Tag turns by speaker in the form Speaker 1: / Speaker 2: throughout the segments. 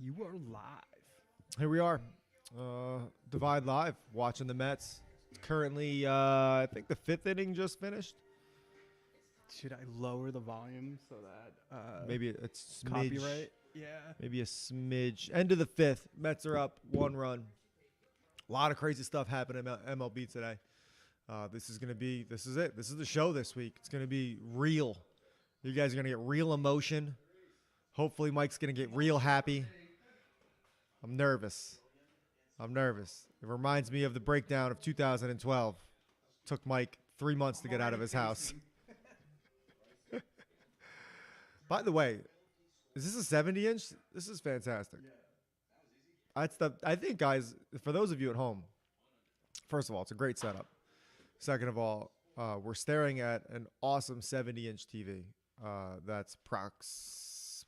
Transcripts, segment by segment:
Speaker 1: You are live.
Speaker 2: Here we are, Divide Live, watching the Mets. Currently, I think the fifth inning just finished.
Speaker 1: Should I lower the volume so that
Speaker 2: Maybe it's smidge,
Speaker 1: copyright? Yeah.
Speaker 2: maybe a smidge. End of the fifth. Mets are up 1 run. A lot of crazy stuff happened in MLB today. This is it. This is the show this week. It's going to be real. You guys are going to get real emotion. Hopefully Mike's going to get real happy. I'm nervous. It reminds me of the breakdown of 2012. Took Mike 3 months to get out of his house. By the way, is this a 70-inch? This is fantastic. I think, guys, for those of you at home, first of all, it's a great setup. Second of all, we're staring at an awesome 70-inch TV that's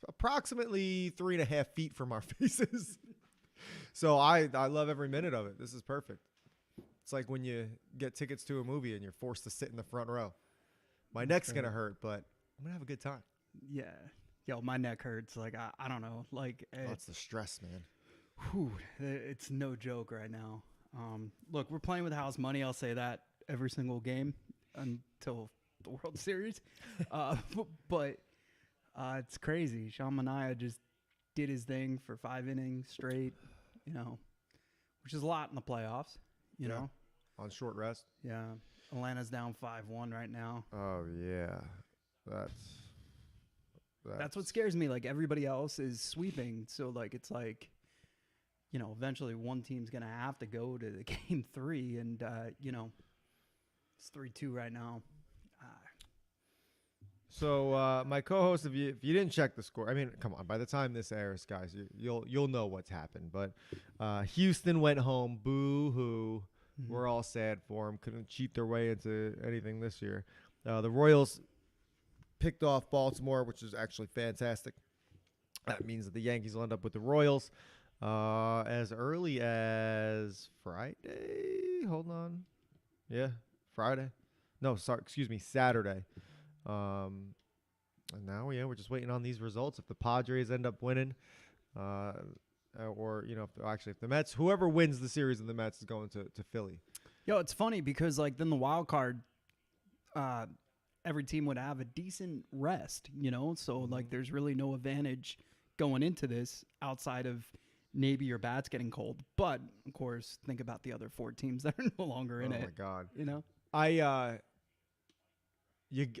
Speaker 2: approximately 3.5 feet from our faces. So I love every minute of it. This is perfect. It's like when you get tickets to a movie and you're forced to sit in the front row. My neck's going to hurt, but I'm going to have a good time.
Speaker 1: Yeah. Yo, my neck hurts. Like, I don't know. Like,
Speaker 2: That's the stress, man.
Speaker 1: Whew, it's no joke right now. Look, we're playing with house money. I'll say that every single game until the World Series. But it's crazy. Sean Manaea just did his thing for 5 innings straight, which is a lot in the playoffs, you know.
Speaker 2: On short rest.
Speaker 1: Yeah. Atlanta's down 5-1 right now.
Speaker 2: Oh, yeah.
Speaker 1: That's what scares me. Like, everybody else is sweeping. So, like, it's like, eventually one team's going to have to go to the game 3. And, it's 3-2 right now.
Speaker 2: So my co-host, if you didn't check the score, I mean, come on. By the time this airs, guys, you'll know what's happened. But Houston went home. Boo-hoo. Mm-hmm. We're all sad for them. Couldn't cheat their way into anything this year. The Royals picked off Baltimore, which is actually fantastic. That means that the Yankees will end up with the Royals as early as Friday. Hold on. Yeah, Friday. No, sorry. Excuse me, Saturday. And now, we're just waiting on these results. If the Padres end up winning, or, if the Mets, whoever wins the series of the Mets is going to Philly.
Speaker 1: Yo, it's funny because, like, then the wild card, every team would have a decent rest, So, like, there's really no advantage going into this outside of maybe your bat's getting cold. But, of course, think about the other 4 teams that are no longer in it.
Speaker 2: Oh, my God.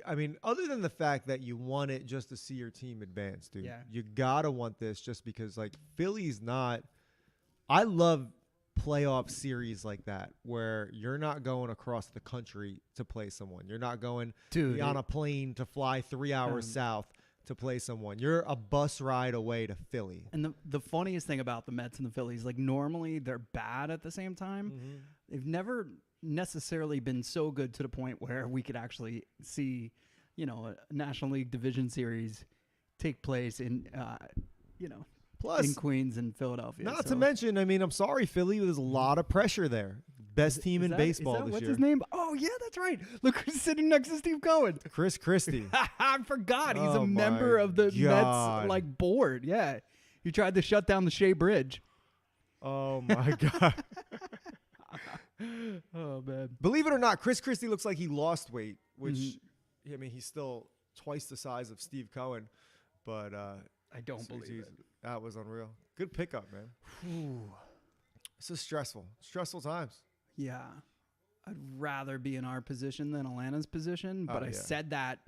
Speaker 2: I mean, other than the fact that you want it just to see your team advance, dude, you gotta want this just because, like, Philly's not. I love playoff series like that where you're not going across the country to play someone. You're not going on a plane to fly 3 hours south to play someone. You're a bus ride away to Philly.
Speaker 1: And the funniest thing about the Mets and the Phillies, like, normally they're bad at the same time. Mm-hmm. They've never necessarily been so good to the point where we could actually see, a National League Division Series take place in,
Speaker 2: Plus,
Speaker 1: in Queens and Philadelphia.
Speaker 2: Not to mention, I mean, I'm sorry, Philly, there's a lot of pressure there. Best team in baseball this
Speaker 1: year.
Speaker 2: What's
Speaker 1: his name? Oh, yeah, that's right. Look who's sitting next to Steve Cohen.
Speaker 2: Chris Christie.
Speaker 1: I forgot. He's a member of the Mets, like, board. Yeah. He tried to shut down the Shea Bridge.
Speaker 2: Oh, my God.
Speaker 1: Oh, man.
Speaker 2: Believe it or not, Chris Christie looks like he lost weight, which, I mean, he's still twice the size of Steve Cohen. But
Speaker 1: I don't believe it.
Speaker 2: That was unreal. Good pickup, man.
Speaker 1: Whew.
Speaker 2: This is stressful. Stressful times.
Speaker 1: Yeah. I'd rather be in our position than Atlanta's position. But I said that,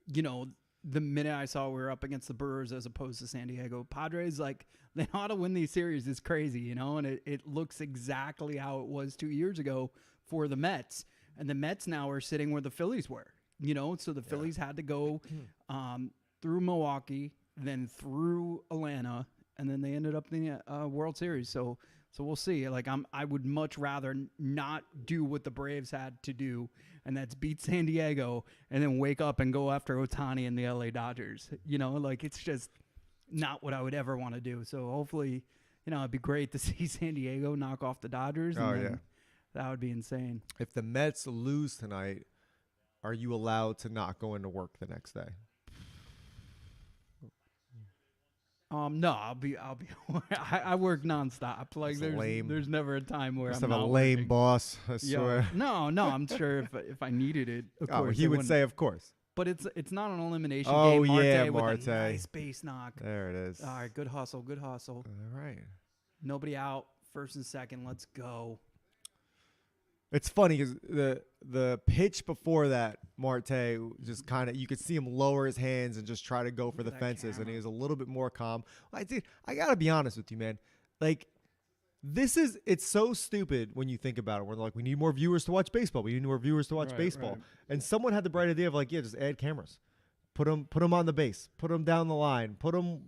Speaker 1: the minute I saw we were up against the Brewers as opposed to San Diego Padres, like, they know how to win these series. It's crazy, and it looks exactly how it was 2 years ago for the Mets. And the Mets now are sitting where the Phillies were, so the Phillies had to go through Milwaukee, then through Atlanta, and then they ended up in the World Series. So we'll see. Like, I would much rather not do what the Braves had to do, and that's beat San Diego and then wake up and go after Ohtani and the LA Dodgers. Like, it's just not what I would ever want to do. So hopefully, it'd be great to see San Diego knock off the Dodgers. That would be insane.
Speaker 2: If the Mets lose tonight, are you allowed to not go into work the next day?
Speaker 1: No, I'll be. I work nonstop. Like there's never a time where
Speaker 2: Must
Speaker 1: I'm
Speaker 2: have
Speaker 1: not
Speaker 2: a lame
Speaker 1: working.
Speaker 2: boss. I swear.
Speaker 1: No. I'm sure if I needed it, of course.
Speaker 2: He would say, of course.
Speaker 1: But it's not an elimination
Speaker 2: Oh,
Speaker 1: game. Marte
Speaker 2: yeah,
Speaker 1: with
Speaker 2: Marte.
Speaker 1: a nice base knock.
Speaker 2: There it is.
Speaker 1: All right, good hustle.
Speaker 2: All right.
Speaker 1: Nobody out. First and second. Let's go.
Speaker 2: It's funny because the pitch before that, Marte just kind of, you could see him lower his hands and just try to go for the fences, and he was a little bit more calm. I gotta be honest with you, man. Like, it's so stupid when you think about it. We're like, we need more viewers to watch baseball. We need more viewers to watch baseball. Right. And someone had the bright idea of like, yeah, just add cameras. Put them on the base. Put them down the line. Put them,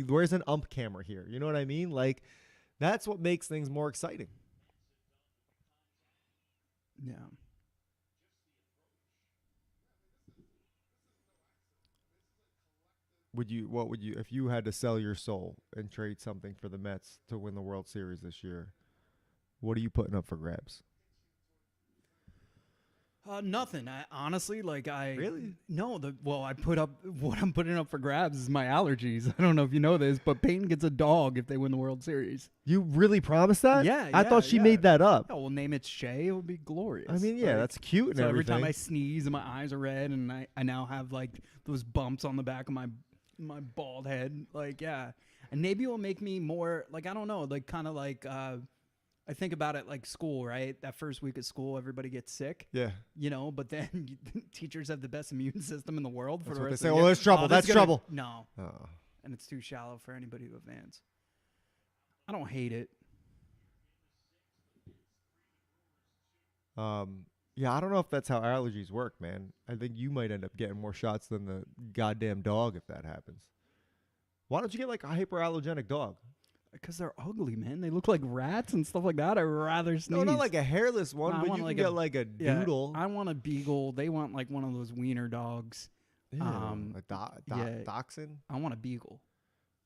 Speaker 2: where's an ump camera here? You know what I mean? Like, that's what makes things more exciting.
Speaker 1: Yeah.
Speaker 2: What would you, if you had to sell your soul and trade something for the Mets to win the World Series this year, what are you putting up for grabs?
Speaker 1: Nothing.
Speaker 2: Really?
Speaker 1: No. I put up what I'm putting up for grabs is my allergies. I don't know if you know this, but Peyton gets a dog if they win the World Series.
Speaker 2: You really promised that?
Speaker 1: Yeah.
Speaker 2: I thought she made that up.
Speaker 1: Oh, we'll name it Shay. It would be glorious.
Speaker 2: I mean, yeah, that's cute and
Speaker 1: so
Speaker 2: everything.
Speaker 1: Every time I sneeze and my eyes are red, and I now have like those bumps on the back of my bald head. Like, yeah, and maybe it will make me more like, I don't know, like kind of like. I think about it like school, right? That first week of school, everybody gets sick.
Speaker 2: Yeah.
Speaker 1: But then teachers have the best immune system in the world for the rest
Speaker 2: of the year.
Speaker 1: Oh,
Speaker 2: there's trouble. That's trouble.
Speaker 1: No. Oh. And it's too shallow for anybody to advance. I don't hate it.
Speaker 2: Yeah, I don't know if that's how allergies work, man. I think you might end up getting more shots than the goddamn dog if that happens. Why don't you get like a hyperallergenic dog?
Speaker 1: Because they're ugly, man. They look like rats and stuff like that. I'd rather sneeze.
Speaker 2: No, not like a hairless one, but you can get like a doodle.
Speaker 1: I want a beagle. They want like one of those wiener dogs.
Speaker 2: Yeah, dachshund.
Speaker 1: I want a beagle.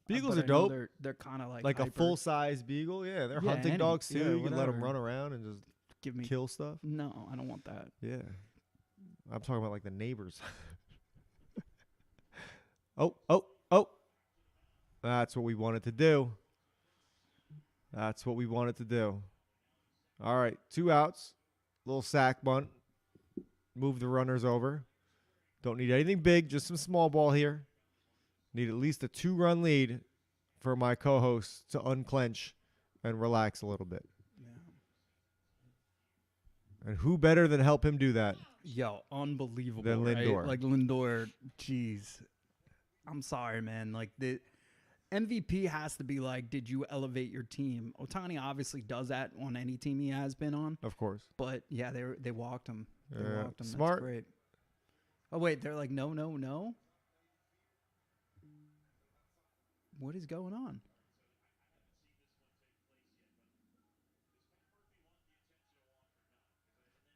Speaker 2: Beagles are dope.
Speaker 1: They're kind of like
Speaker 2: a full-size beagle. Yeah, they're hunting dogs too. You can let them run around and just kill stuff.
Speaker 1: No, I don't want that.
Speaker 2: Yeah, I'm talking about like the neighbors. Oh. That's what we wanted to do. All right, 2 outs. Little sack bunt. Move the runners over. Don't need anything big, just some small ball here. Need at least a 2-run lead for my co-host to unclench and relax a little bit. Yeah. And who better than help him do that?
Speaker 1: Yo, unbelievable.
Speaker 2: Than Lindor.
Speaker 1: Right? Like Lindor, jeez. I'm sorry, man. Like the MVP has to be like, did you elevate your team? Ohtani obviously does that on any team he has been on.
Speaker 2: Of course.
Speaker 1: But yeah, they walked him. Walked him.
Speaker 2: Smart.
Speaker 1: That's great. Oh wait, they're like, no. What is going on?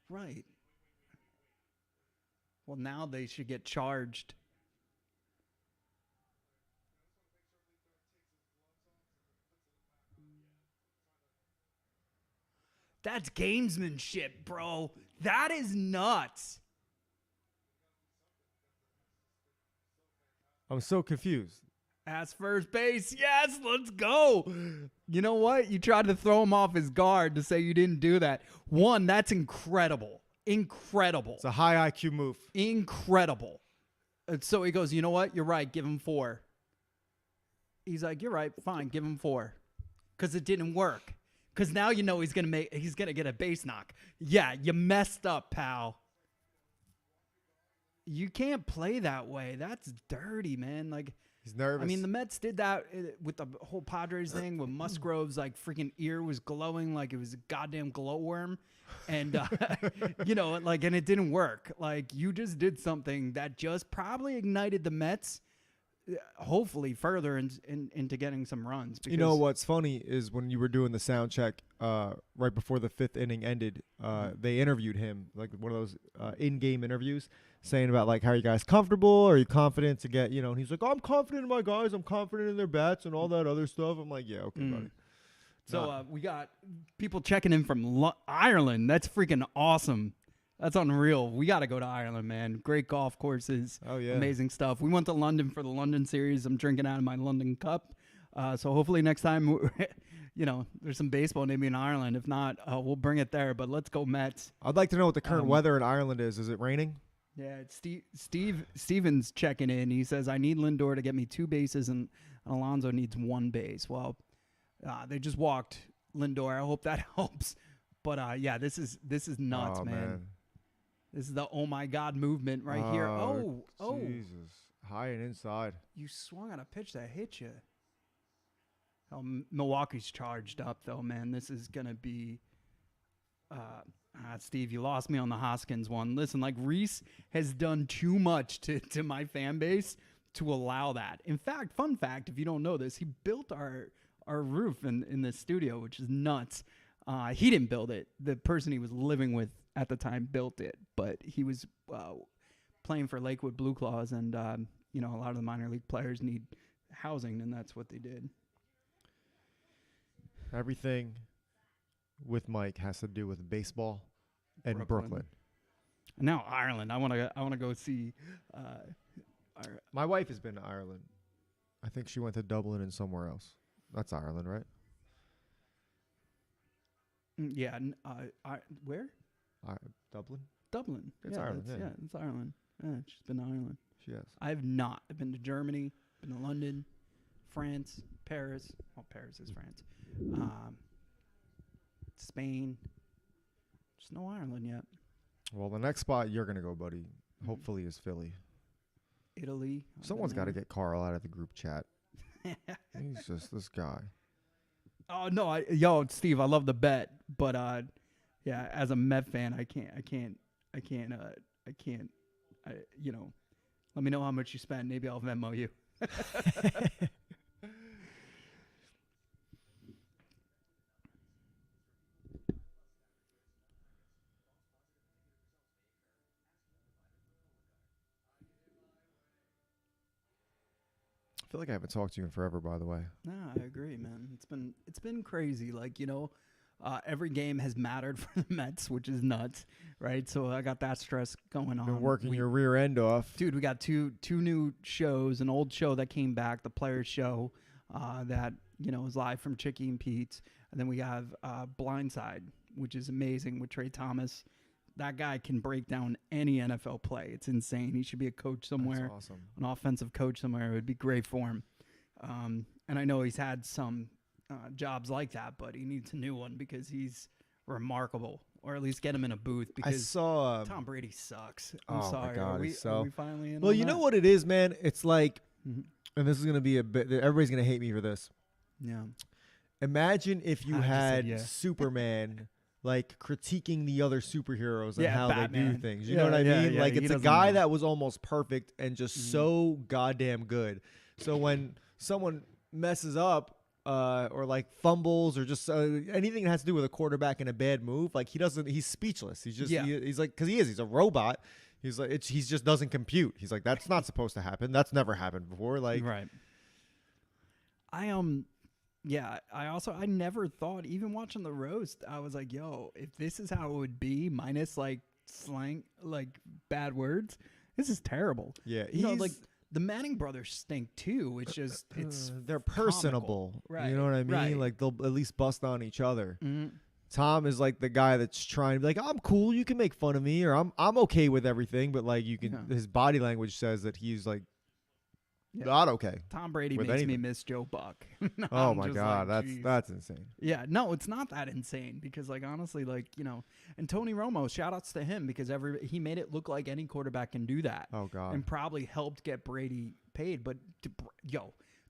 Speaker 1: Right. Well, now they should get charged. That's gamesmanship, bro. That is nuts.
Speaker 2: I'm so confused.
Speaker 1: Ass first base. Yes, let's go. You know what? You tried to throw him off his guard to say you didn't do that. One, that's incredible. Incredible.
Speaker 2: It's a high IQ move.
Speaker 1: Incredible. So he goes, you know what? You're right. Give him 4. He's like, you're right. Fine. Give him 4. Because it didn't work. Because now you know he's gonna get a base knock. Yeah, you messed up, pal. You can't play that way. That's dirty, man. Like,
Speaker 2: he's nervous.
Speaker 1: I mean, the Mets did that with the whole Padres thing with Musgrove's like freaking ear was glowing like it was a goddamn glowworm, and and it didn't work. Like, you just did something that just probably ignited the Mets. Hopefully further into getting some runs.
Speaker 2: Because, you know what's funny is when you were doing the sound check right before the 5th inning ended, they interviewed him, like one of those in-game interviews, saying about like, how are you guys comfortable? Are you confident to get, and he's like, oh, I'm confident in my guys. I'm confident in their bats and all that other stuff. I'm like, yeah, okay, buddy.
Speaker 1: So we got people checking in from Ireland. That's freaking awesome. That's unreal. We got to go to Ireland, man. Great golf courses.
Speaker 2: Oh, yeah.
Speaker 1: Amazing stuff. We went to London for the London series. I'm drinking out of my London cup. So hopefully next time, there's some baseball maybe in Ireland. If not, we'll bring it there. But let's go Mets.
Speaker 2: I'd like to know what the current weather in Ireland is. Is it raining?
Speaker 1: Yeah, it's Steven's checking in. He says, I need Lindor to get me 2 bases, and Alonso needs 1 base. Well, they just walked Lindor. I hope that helps. But, yeah, this is nuts, man. This is the oh, my God movement right here. Oh.
Speaker 2: Jesus. High and inside.
Speaker 1: You swung on a pitch that hit you. Oh, Milwaukee's charged up, though, man. This is going to be Steve, you lost me on the Hoskins one. Listen, like, Reese has done too much to my fan base to allow that. In fact, fun fact, if you don't know this, he built our roof in the studio, which is nuts. He didn't build it. The person he was living with at the time built it, but he was playing for Lakewood Blue Claws, and a lot of the minor league players need housing, and that's what they did.
Speaker 2: Everything with Mike has to do with baseball and Brooklyn.
Speaker 1: Now Ireland. I want to go see.
Speaker 2: My wife has been to Ireland. I think she went to Dublin and somewhere else. That's Ireland, right?
Speaker 1: Yeah. Where?
Speaker 2: Dublin.
Speaker 1: Dublin.
Speaker 2: It's Ireland.
Speaker 1: Yeah, it's Ireland. Yeah, she's been to Ireland.
Speaker 2: She has.
Speaker 1: I have not. I've been to Germany, been to London, France, Paris. Well, Paris is France. Spain. Just no Ireland yet.
Speaker 2: Well, the next spot you're going to go, buddy, hopefully is Philly.
Speaker 1: Italy.
Speaker 2: Someone's got to get Carl out of the group chat. He's just this guy.
Speaker 1: Oh, no. Steve, I love the bet. But, yeah, as a Met fan, I can't, let me know how much you spend. Maybe I'll Venmo you.
Speaker 2: I feel like I haven't talked to you in forever, by the way.
Speaker 1: No, I agree, man. It's been crazy. Like, every game has mattered for the Mets, which is nuts, right? So I got that stress going on.
Speaker 2: Been working your rear end off.
Speaker 1: Dude, we got two new shows, an old show that came back, the Players Show, that, is live from Chicky and Pete's. And then we have Blindside, which is amazing with Trey Thomas. That guy can break down any NFL play. It's insane. He should be a coach somewhere.
Speaker 2: That's awesome.
Speaker 1: An offensive coach somewhere. It would be great for him. And I know he's had some jobs like that, but he needs a new one because he's remarkable. Or at least get him in a booth because
Speaker 2: I saw
Speaker 1: Tom Brady sucks. I'm sorry.
Speaker 2: My God,
Speaker 1: are we finally in?
Speaker 2: Well, you know what it is, man? It's like,
Speaker 1: Mm-hmm.
Speaker 2: and this is going to be a bit, everybody's going to hate me for this.
Speaker 1: Yeah.
Speaker 2: Imagine if you had
Speaker 1: yeah.
Speaker 2: Superman like critiquing the other superheroes and how
Speaker 1: Batman.
Speaker 2: they do things. You know what I mean?
Speaker 1: Yeah,
Speaker 2: like
Speaker 1: he
Speaker 2: it's a
Speaker 1: doesn't
Speaker 2: guy
Speaker 1: know.
Speaker 2: that was almost perfect and just so goddamn good. So when someone messes up or like fumbles or just anything that has to do with a quarterback and a bad move, like he's speechless. He's just he's like, because he's a robot. He's like he just doesn't compute. He's like, that's not supposed to happen. That's never happened before. Like
Speaker 1: right. Yeah, I never thought, even watching the roast, I was like, yo, if this is how it would be, minus like slang, like bad words, this is terrible.
Speaker 2: Yeah.
Speaker 1: Like the Manning brothers stink too. It's just,
Speaker 2: they're personable.
Speaker 1: Comical. Right.
Speaker 2: You know what I mean?
Speaker 1: Right.
Speaker 2: Like they'll at least bust on each other.
Speaker 1: Mm-hmm.
Speaker 2: Tom is like the guy that's trying to be like, I'm cool, you can make fun of me, or I'm okay with everything, but like his body language says that he's like not okay.
Speaker 1: Tom Brady makes me miss Joe Buck.
Speaker 2: Oh my God, that's insane.
Speaker 1: Yeah, no, it's not that insane because like honestly, like and Tony Romo, shout outs to him because he made it look like any quarterback can do that.
Speaker 2: Oh God,
Speaker 1: and probably helped get Brady paid. But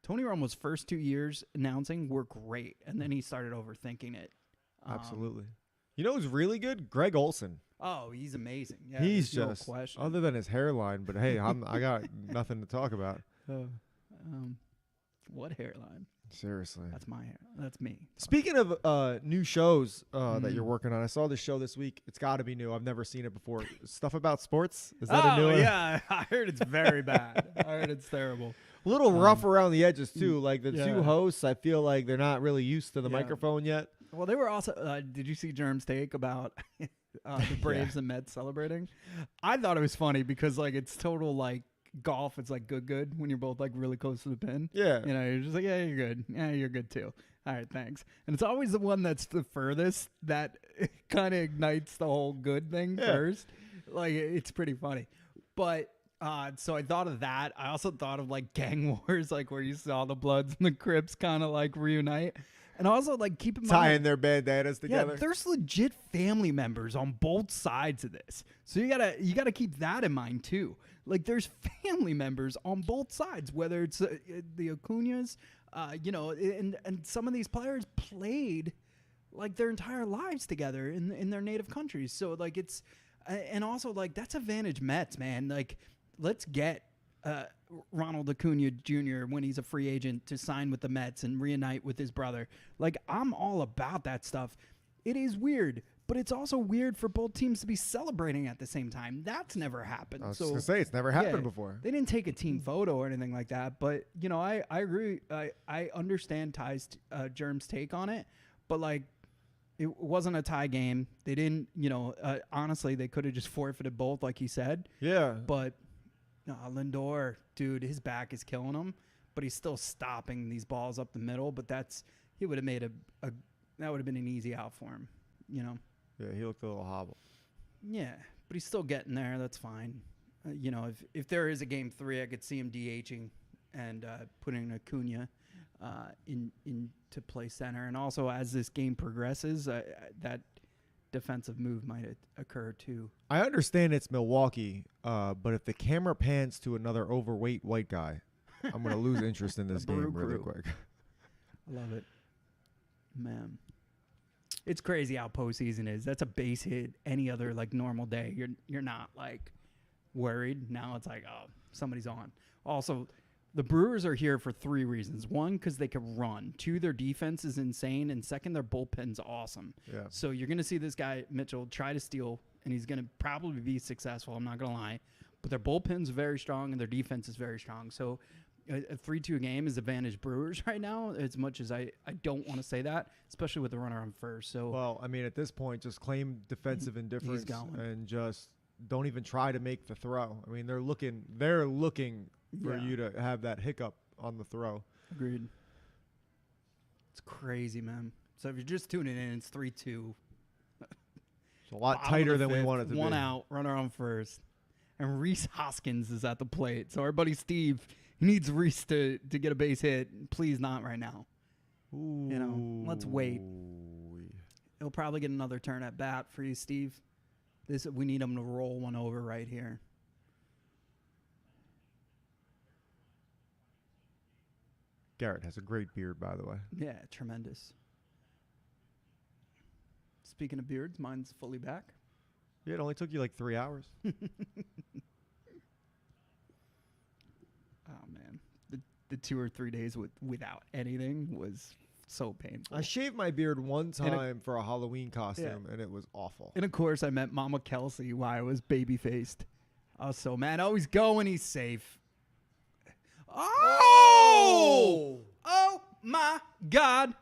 Speaker 1: Tony Romo's first 2 years announcing were great, and then he started overthinking it.
Speaker 2: Absolutely. You know who's really good? Greg Olson.
Speaker 1: Oh, he's amazing. Yeah,
Speaker 2: he's
Speaker 1: no
Speaker 2: just
Speaker 1: question.
Speaker 2: Other than his hairline, but hey, I got nothing to talk about.
Speaker 1: What hairline?
Speaker 2: Seriously.
Speaker 1: That's my hair. That's me.
Speaker 2: Speaking of new shows that you're working on, I saw this show this week. It's got to be new. I've never seen it before. Stuff about sports? Is that a new one?
Speaker 1: Yeah. I heard it's very bad. I heard it's terrible.
Speaker 2: A little rough around the edges, too. Like the two hosts, I feel like they're not really used to the microphone yet.
Speaker 1: Well, they were also. Did you see Germ's take about the Braves and Mets celebrating. I thought it was funny because like it's total like golf. It's like good when you're both like really close to the pin.
Speaker 2: Yeah.
Speaker 1: You know, you're just like, yeah, you're good. Yeah, you're good too. All right, thanks. And it's always the one that's the furthest that kind of ignites the whole good thing first. Like it's pretty funny. But so I thought of that. I also thought of like gang wars, like where you saw the Bloods and the Crips kind of like reunite. And also, like, keep in mind,
Speaker 2: tying their bandanas together.
Speaker 1: Yeah, there's legit family members on both sides of this, so you gotta keep that in mind too. Like, there's family members on both sides, whether it's the Acuñas, you know, and some of these players played like their entire lives together in their native countries. So like it's, and also like that's advantage Mets, man. Like, let's get Ronald Acuña Jr. when he's a free agent to sign with the Mets and reunite with his brother. Like, I'm all about that stuff. It is weird, but it's also weird for both teams to be celebrating at the same time. That's never happened.
Speaker 2: I was just gonna say it's never happened before.
Speaker 1: They didn't take a team photo or anything like that, but you know, I agree. I understand Germ's take on it, but like, it wasn't a tie game. They didn't, you know, honestly, they could have just forfeited both, like he said.
Speaker 2: Yeah,
Speaker 1: but. Lindor, dude, his back is killing him, but he's still stopping these balls up the middle. But he would have made that would have been an easy out for him, you know.
Speaker 2: Yeah, he looked a little hobbled.
Speaker 1: Yeah, but he's still getting there. That's fine. You know, if there is a game 3, I could see him DHing and putting Acuña into play center. And also, as this game progresses, that defensive move might occur too.
Speaker 2: I understand it's Milwaukee, but if the camera pans to another overweight white guy, I'm going to lose interest in this game really quick.
Speaker 1: I love it. Man. It's crazy how postseason is. That's a base hit any other like normal day. You're not like worried. Now it's like, oh, somebody's on. Also, the Brewers are here for 3 reasons. 1, because they can run. 2, their defense is insane. And 2, their bullpen's awesome. Yeah. So you're going to see this guy, Mitchell, try to steal, and he's going to probably be successful. I'm not going to lie. But their bullpen's very strong, and their defense is very strong. So a 3-2 game is advantage Brewers right now, as much as I don't want to say that, especially with the runner on first. So
Speaker 2: well, I mean, at this point, just claim defensive indifference and just don't even try to make the throw. I mean, they're looking for you to have that hiccup on the throw.
Speaker 1: Agreed. It's crazy, man. So if you're just tuning in, it's 3-2.
Speaker 2: It's a lot tighter than we wanted to be.
Speaker 1: 1 out, runner on first. And Rhys Hoskins is at the plate. So our buddy Steve, he needs Rhys to get a base hit. Please not right now.
Speaker 2: Ooh.
Speaker 1: You know, let's wait. He'll probably get another turn at bat for you, Steve. We need him to roll one over right here.
Speaker 2: Garrett has a great beard, by the way.
Speaker 1: Yeah, tremendous. Speaking of beards, mine's fully back.
Speaker 2: Yeah, it only took you like 3 hours.
Speaker 1: Oh, man. The 2 or 3 days without anything was so painful.
Speaker 2: I shaved my beard one time for a Halloween costume, and it was awful.
Speaker 1: And, of course, I met Mama Kelsey while I was baby-faced. I was so mad. Oh, he's going. He's safe. Oh! Oh, my God.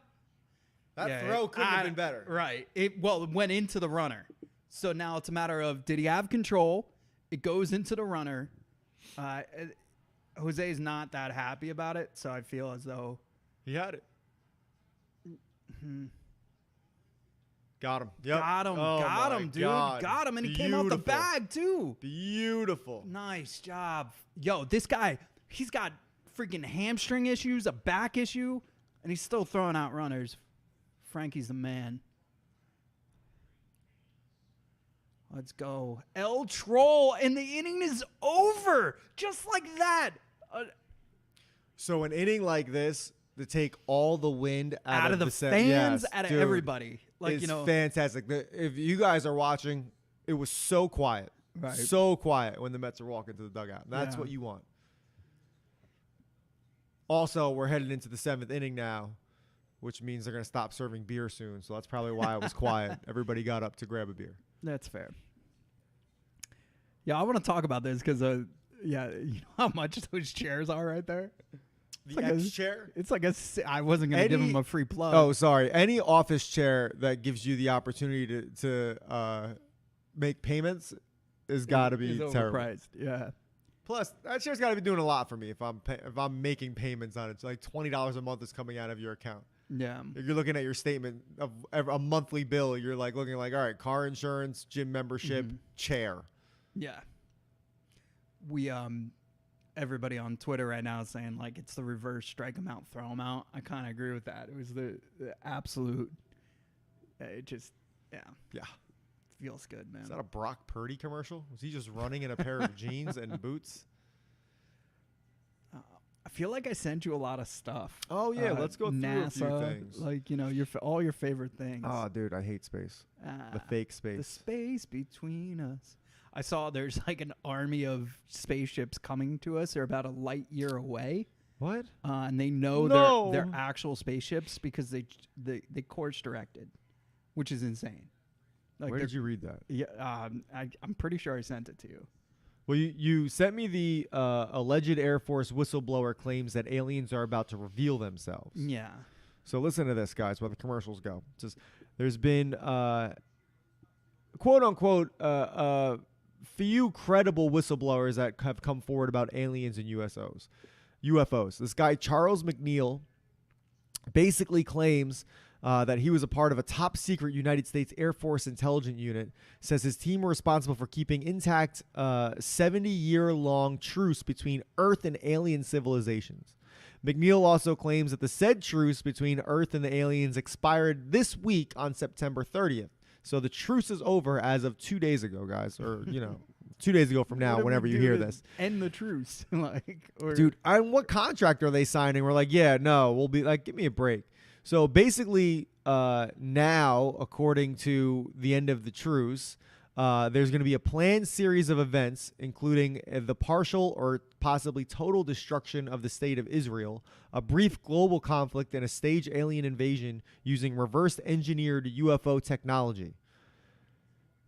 Speaker 2: That throw couldn't have been better.
Speaker 1: Right. It went into the runner. So now it's a matter of, did he have control? It goes into the runner. Jose's not that happy about it, so I feel as though
Speaker 2: he had it. Got him. Yep.
Speaker 1: Got him, dude.
Speaker 2: God.
Speaker 1: Got him, and he came out the bag, too.
Speaker 2: Beautiful.
Speaker 1: Nice job. Yo, this guy, he's got freaking hamstring issues, a back issue, and he's still throwing out runners. Frankie's the man. Let's go. El Troll, and the inning is over. Just like that.
Speaker 2: So an inning like this, to take all the wind out of the
Speaker 1: fans, out of everybody. Like, you know,
Speaker 2: fantastic. If you guys are watching, it was so quiet. Right. So quiet when the Mets are walking to the dugout. That's what you want. Also, we're headed into the 7th inning now, which means they're going to stop serving beer soon. So that's probably why it was quiet. Everybody got up to grab a beer.
Speaker 1: That's fair. Yeah, I want to talk about this because, you know how much those chairs are right there?
Speaker 2: The X chair?
Speaker 1: It's like I wasn't going to give him a free plug.
Speaker 2: Oh, sorry. Any office chair that gives you the opportunity to make payments is got to be terrible.
Speaker 1: Overpriced. Yeah.
Speaker 2: Plus, that share's got to be doing a lot for me if I'm making payments on it. It's like $20 a month is coming out of your account.
Speaker 1: Yeah.
Speaker 2: If you're looking at your statement of a monthly bill, you're like looking like, all right, car insurance, gym membership, chair.
Speaker 1: Yeah. We everybody on Twitter right now is saying like it's the reverse strike them out, throw them out. I kind of agree with that. It was the absolute. It just
Speaker 2: yeah.
Speaker 1: Feels good, man.
Speaker 2: Is that a Brock Purdy commercial? Was he just running in a pair of jeans and boots?
Speaker 1: I feel like I sent you a lot of stuff.
Speaker 2: Oh yeah, let's go through
Speaker 1: NASA,
Speaker 2: a few things.
Speaker 1: Like all your favorite things.
Speaker 2: Oh, dude, I hate space. The fake space.
Speaker 1: The space between us. I saw there's like an army of spaceships coming to us. They're about a light year away.
Speaker 2: What?
Speaker 1: And they know they're actual spaceships because they course directed, which is insane. Like
Speaker 2: where did you read that?
Speaker 1: Yeah, I'm pretty sure I sent it to you.
Speaker 2: Well, you sent me the alleged Air Force whistleblower claims that aliens are about to reveal themselves.
Speaker 1: Yeah.
Speaker 2: So listen to this, guys, while the commercials go. It says, there's been, quote unquote, few credible whistleblowers that have come forward about aliens and UFOs. This guy, Charles McNeil, basically claims that he was a part of a top secret United States Air Force intelligence unit, says his team were responsible for keeping intact 70-year-long truce between Earth and alien civilizations. McNeil also claims that the said truce between Earth and the aliens expired this week on September 30th. So the truce is over as of 2 days ago, guys, or, 2 days ago from now, whenever you hear this.
Speaker 1: End the truce.
Speaker 2: Dude, and what contract are they signing? We're like, yeah, no, we'll be like, give me a break. So basically, now, according to the end of the truce, there's going to be a planned series of events, including the partial or possibly total destruction of the state of Israel, a brief global conflict, and a staged alien invasion using reverse-engineered UFO technology.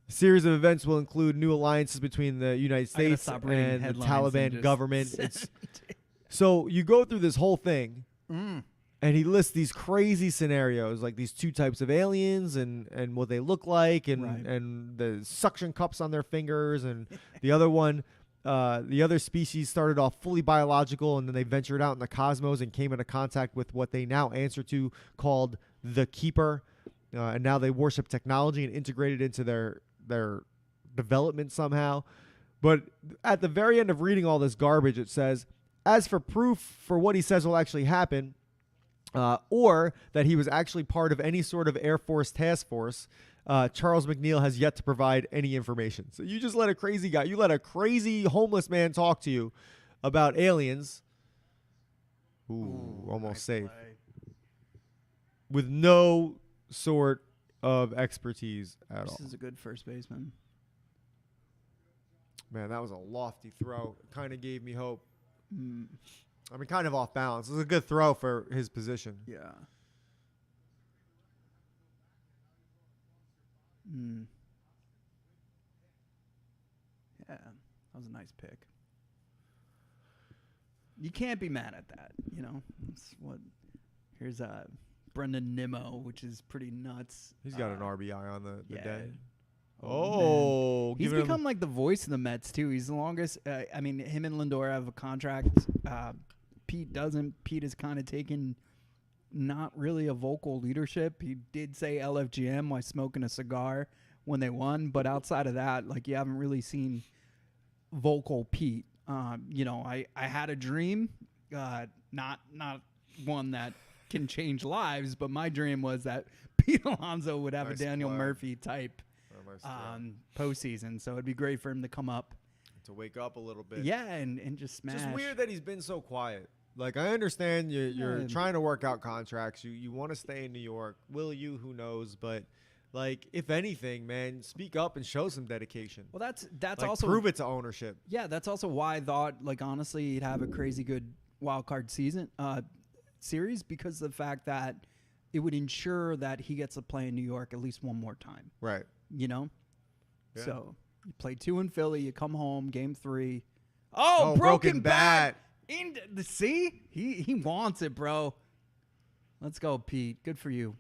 Speaker 2: A series of events will include new alliances between the United States and the Taliban government. So you go through this whole thing. And he lists these crazy scenarios, like these two types of aliens and what they look like and the suction cups on their fingers. And the other one, the other species started off fully biological, and then they ventured out in the cosmos and came into contact with what they now answer to called the Keeper. And now they worship technology and integrate it into their development somehow. But at the very end of reading all this garbage, it says, as for proof for what he says will actually happen, or that he was actually part of any sort of Air Force task force, Charles McNeil has yet to provide any information. So you just let a crazy guy, you let a crazy homeless man talk to you about aliens. Ooh, almost nice safe. Play. With no sort of expertise at all.
Speaker 1: This is a good first baseman.
Speaker 2: Man, that was a lofty throw. It kind of gave me hope. I mean, kind of off balance. It was a good throw for his position.
Speaker 1: Yeah. Yeah, that was a nice pick. You can't be mad at that, That's what. Here's Brendan Nimmo, which is pretty nuts.
Speaker 2: He's got an RBI on the day.
Speaker 1: Oh, he's become like the voice of the Mets too. He's the longest. I mean, him and Lindor have a contract. Pete doesn't. Pete has kind of taken not really a vocal leadership. He did say LFGM while smoking a cigar when they won, but outside of that, like you haven't really seen vocal Pete. I had a dream, not one that can change lives, but my dream was that Pete Alonso would have a Daniel Murphy type postseason. So it'd be great for him to come up.
Speaker 2: To wake up a little bit.
Speaker 1: Yeah, and just smash.
Speaker 2: It's just weird that he's been so quiet. Like, I understand you're trying to work out contracts. You want to stay in New York. Will you? Who knows? But, like, if anything, man, speak up and show some dedication.
Speaker 1: Well, that's
Speaker 2: like,
Speaker 1: also...
Speaker 2: prove it to ownership.
Speaker 1: Yeah, that's also why I thought, like, honestly, he'd have a crazy good wild card series because of the fact that it would ensure that he gets to play in New York at least one more time.
Speaker 2: Right.
Speaker 1: Yeah. So... You play 2 in Philly. You come home, game 3.
Speaker 2: Oh, broken bat.
Speaker 1: See? He wants it, bro. Let's go, Pete. Good for you.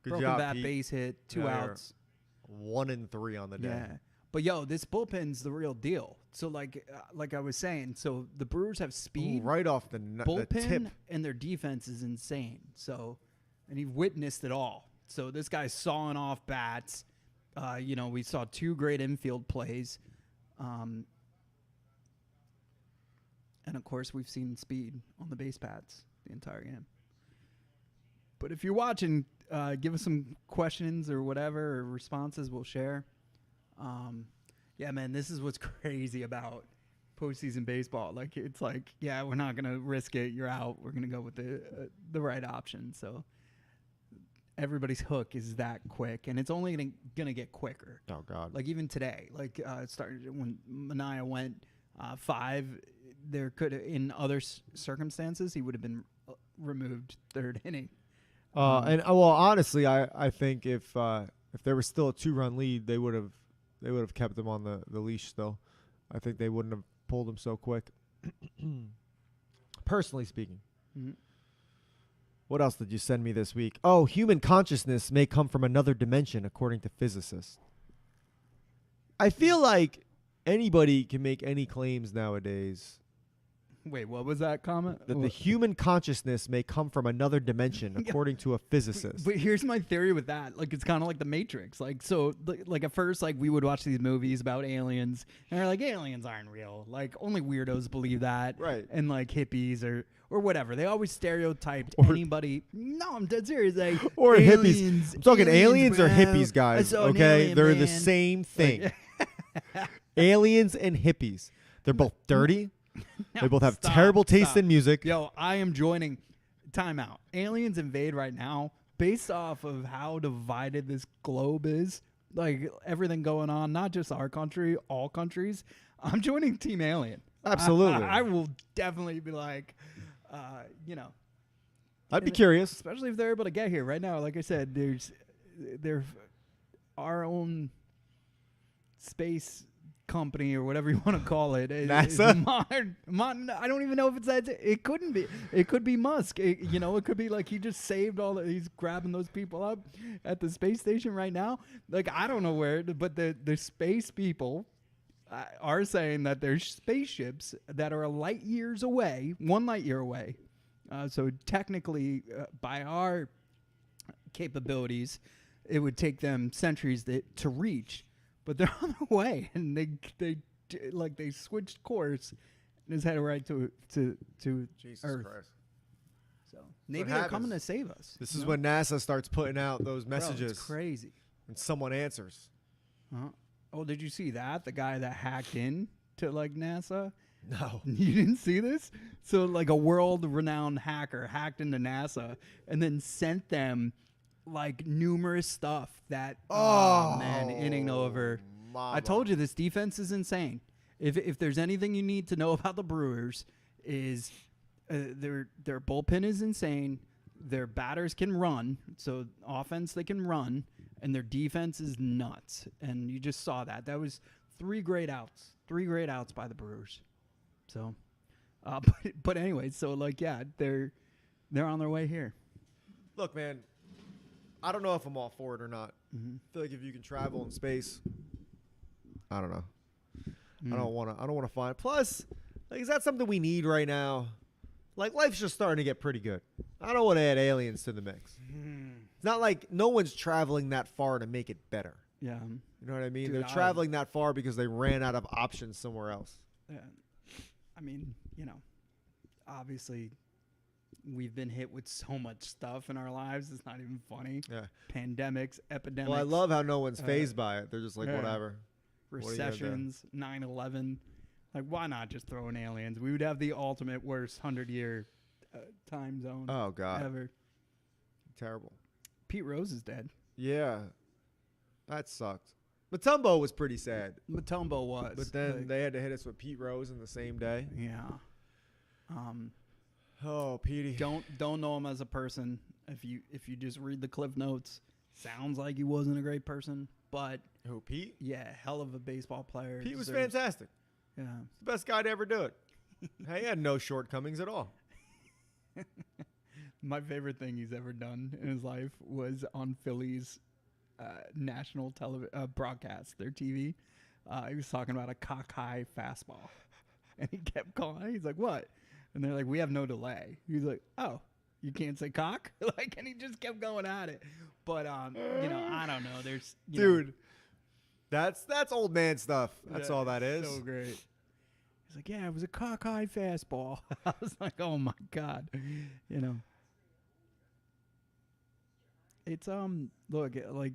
Speaker 2: Good
Speaker 1: broken
Speaker 2: job,
Speaker 1: bat,
Speaker 2: Pete.
Speaker 1: base hit, 2 outs.
Speaker 2: 1-3 on the day.
Speaker 1: Yeah. But yo, this bullpen's the real deal. So like I was saying, so the Brewers have speed,
Speaker 2: right off the
Speaker 1: bullpen,
Speaker 2: tip.
Speaker 1: and their defense is insane. So, and he witnessed it all. So this guy's sawing off bats. We saw 2 great infield plays, and of course we've seen speed on the base paths the entire game. But if you're watching, give us some questions or whatever or responses. We'll share. Yeah, man, this is what's crazy about postseason baseball. Like, it's like, yeah, we're not gonna risk it. You're out. We're gonna go with the right option. So everybody's hook is that quick, and it's only gonna get quicker.
Speaker 2: Oh God!
Speaker 1: Like even today, like it started when Manaea went 5. There could in other circumstances he would have been removed 3rd inning.
Speaker 2: Honestly, I think if there was still a 2-run lead, they would have kept him on the leash still. I think they wouldn't have pulled him so quick. Personally speaking.
Speaker 1: Mm-hmm.
Speaker 2: What else did you send me this week? Oh, human consciousness may come from another dimension, according to physicists. I feel like anybody can make any claims nowadays.
Speaker 1: Wait, what was that comment?
Speaker 2: That the human consciousness may come from another dimension, according to a physicist.
Speaker 1: But here's my theory with that. Like, it's kind of like the Matrix. Like, so, like at first, like we would watch these movies about aliens, and they're like, aliens aren't real. Like, only weirdos believe that.
Speaker 2: Right.
Speaker 1: And like hippies or whatever. They always stereotyped anybody. No, I'm dead serious. Like,
Speaker 2: or
Speaker 1: aliens,
Speaker 2: hippies. I'm talking aliens or hippies, guys. Okay,
Speaker 1: alien,
Speaker 2: they're
Speaker 1: man.
Speaker 2: the same thing.
Speaker 1: Like,
Speaker 2: Aliens and hippies. They're both dirty.
Speaker 1: No,
Speaker 2: They both have
Speaker 1: stop,
Speaker 2: terrible taste
Speaker 1: stop.
Speaker 2: in music.
Speaker 1: Yo, I am joining. Timeout. Aliens invade right now based off of how divided this globe is. Like everything going on, not just our country, all countries. I'm joining Team Alien.
Speaker 2: Absolutely.
Speaker 1: I will definitely be like,
Speaker 2: I'd be curious.
Speaker 1: especially if they're able to get here right now. Like I said, there's our own space company or whatever you want to call it.
Speaker 2: NASA?
Speaker 1: I don't even know if it's that. It couldn't be. It could be Musk. It could be like he just saved he's grabbing those people up at the space station right now. Like, I don't know where, but the space people are saying that there's spaceships that are 1 light year away. So technically, by our capabilities, it would take them centuries to reach. But they're on their way, and they switched course and is headed right to
Speaker 2: Jesus
Speaker 1: Earth.
Speaker 2: Christ.
Speaker 1: So maybe they're coming to save us.
Speaker 2: This is when NASA starts putting out those messages.
Speaker 1: Bro, it's crazy.
Speaker 2: And someone answers.
Speaker 1: Oh, did you see that? The guy that hacked in to like NASA?
Speaker 2: No.
Speaker 1: You didn't see this? So like a world-renowned hacker hacked into NASA and then sent them like numerous stuff that man, it ain't over.
Speaker 2: Mama.
Speaker 1: I told you this defense is insane. If there's anything you need to know about the Brewers is their bullpen is insane. Their batters can run, so offense they can run, and their defense is nuts. And you just saw that. That was 3 great outs. 3 great outs by the Brewers. So but anyway, so like yeah, they're on their way here.
Speaker 2: Look, man, I don't know if I'm all for it or not.
Speaker 1: Mm-hmm.
Speaker 2: I feel like if you can travel in space, I don't know. I don't want to find. Plus, like, is that something we need right now? Like, life's just starting to get pretty good. I don't want to add aliens to the mix. It's not like no one's traveling that far to make it better.
Speaker 1: Yeah.
Speaker 2: You know what I mean?
Speaker 1: Dude,
Speaker 2: They're traveling that far because they ran out of options somewhere else.
Speaker 1: Yeah. I mean, obviously we've been hit with so much stuff in our lives. It's not even funny.
Speaker 2: Yeah.
Speaker 1: Pandemics, epidemics.
Speaker 2: Well, I love how no one's phased by it. They're just like, whatever.
Speaker 1: Recessions, 9/11. Like, why not just throw in aliens? We would have the ultimate worst 100-year time zone ever.
Speaker 2: Terrible.
Speaker 1: Pete Rose is dead.
Speaker 2: Yeah. That sucked. Matumbo was pretty sad.
Speaker 1: Matumbo was.
Speaker 2: But then they had to hit us with Pete Rose in the same day.
Speaker 1: Yeah.
Speaker 2: Oh, Petey.
Speaker 1: Don't know him as a person. If you just read the cliff notes, sounds like he wasn't a great person. But
Speaker 2: who, Pete?
Speaker 1: Yeah, hell of a baseball player.
Speaker 2: Pete was fantastic.
Speaker 1: Yeah.
Speaker 2: He's the best guy to ever do it. He had no shortcomings at all.
Speaker 1: My favorite thing he's ever done in his life was on Philly's national broadcast, their TV. He was talking about a cock high fastball, and he kept calling. He's like, "What?" And they're like, "We have no delay." He's like, "Oh, you can't say cock?" Like, and he just kept going at it. But you know, I don't know. There's
Speaker 2: dude, that's old man stuff. That's all that is.
Speaker 1: So great. He's like, "Yeah, it was a cock high fastball." I was like, "Oh my god," you know. It's look, like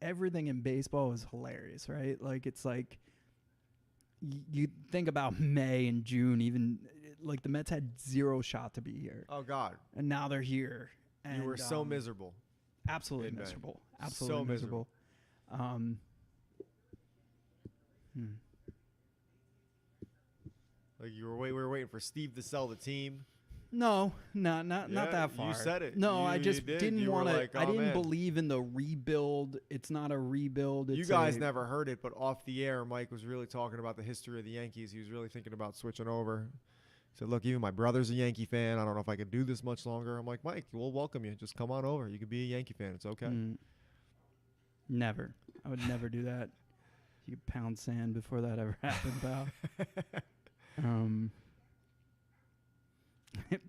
Speaker 1: everything in baseball is hilarious, right? Like it's like you think about May and June, even like the Mets had zero shot to be here.
Speaker 2: Oh God!
Speaker 1: And now they're here. And,
Speaker 2: you were so miserable.
Speaker 1: Absolutely miserable. Absolutely
Speaker 2: so
Speaker 1: miserable.
Speaker 2: Like we were waiting for Steve to sell the team.
Speaker 1: No, not that far.
Speaker 2: You said it.
Speaker 1: No, I just didn't want to.
Speaker 2: Like, oh,
Speaker 1: I didn't
Speaker 2: man.
Speaker 1: believe in the rebuild. It's not a rebuild. It's
Speaker 2: you guys never heard it, but off the air, Mike was really talking about the history of the Yankees. He was really thinking about switching over. He said, "Look, even my brother's a Yankee fan. I don't know if I can do this much longer." I'm like, "Mike, we'll welcome you. Just come on over. You could be a Yankee fan. It's okay."
Speaker 1: Never. I would never do that. You pound sand before that ever happened, pal.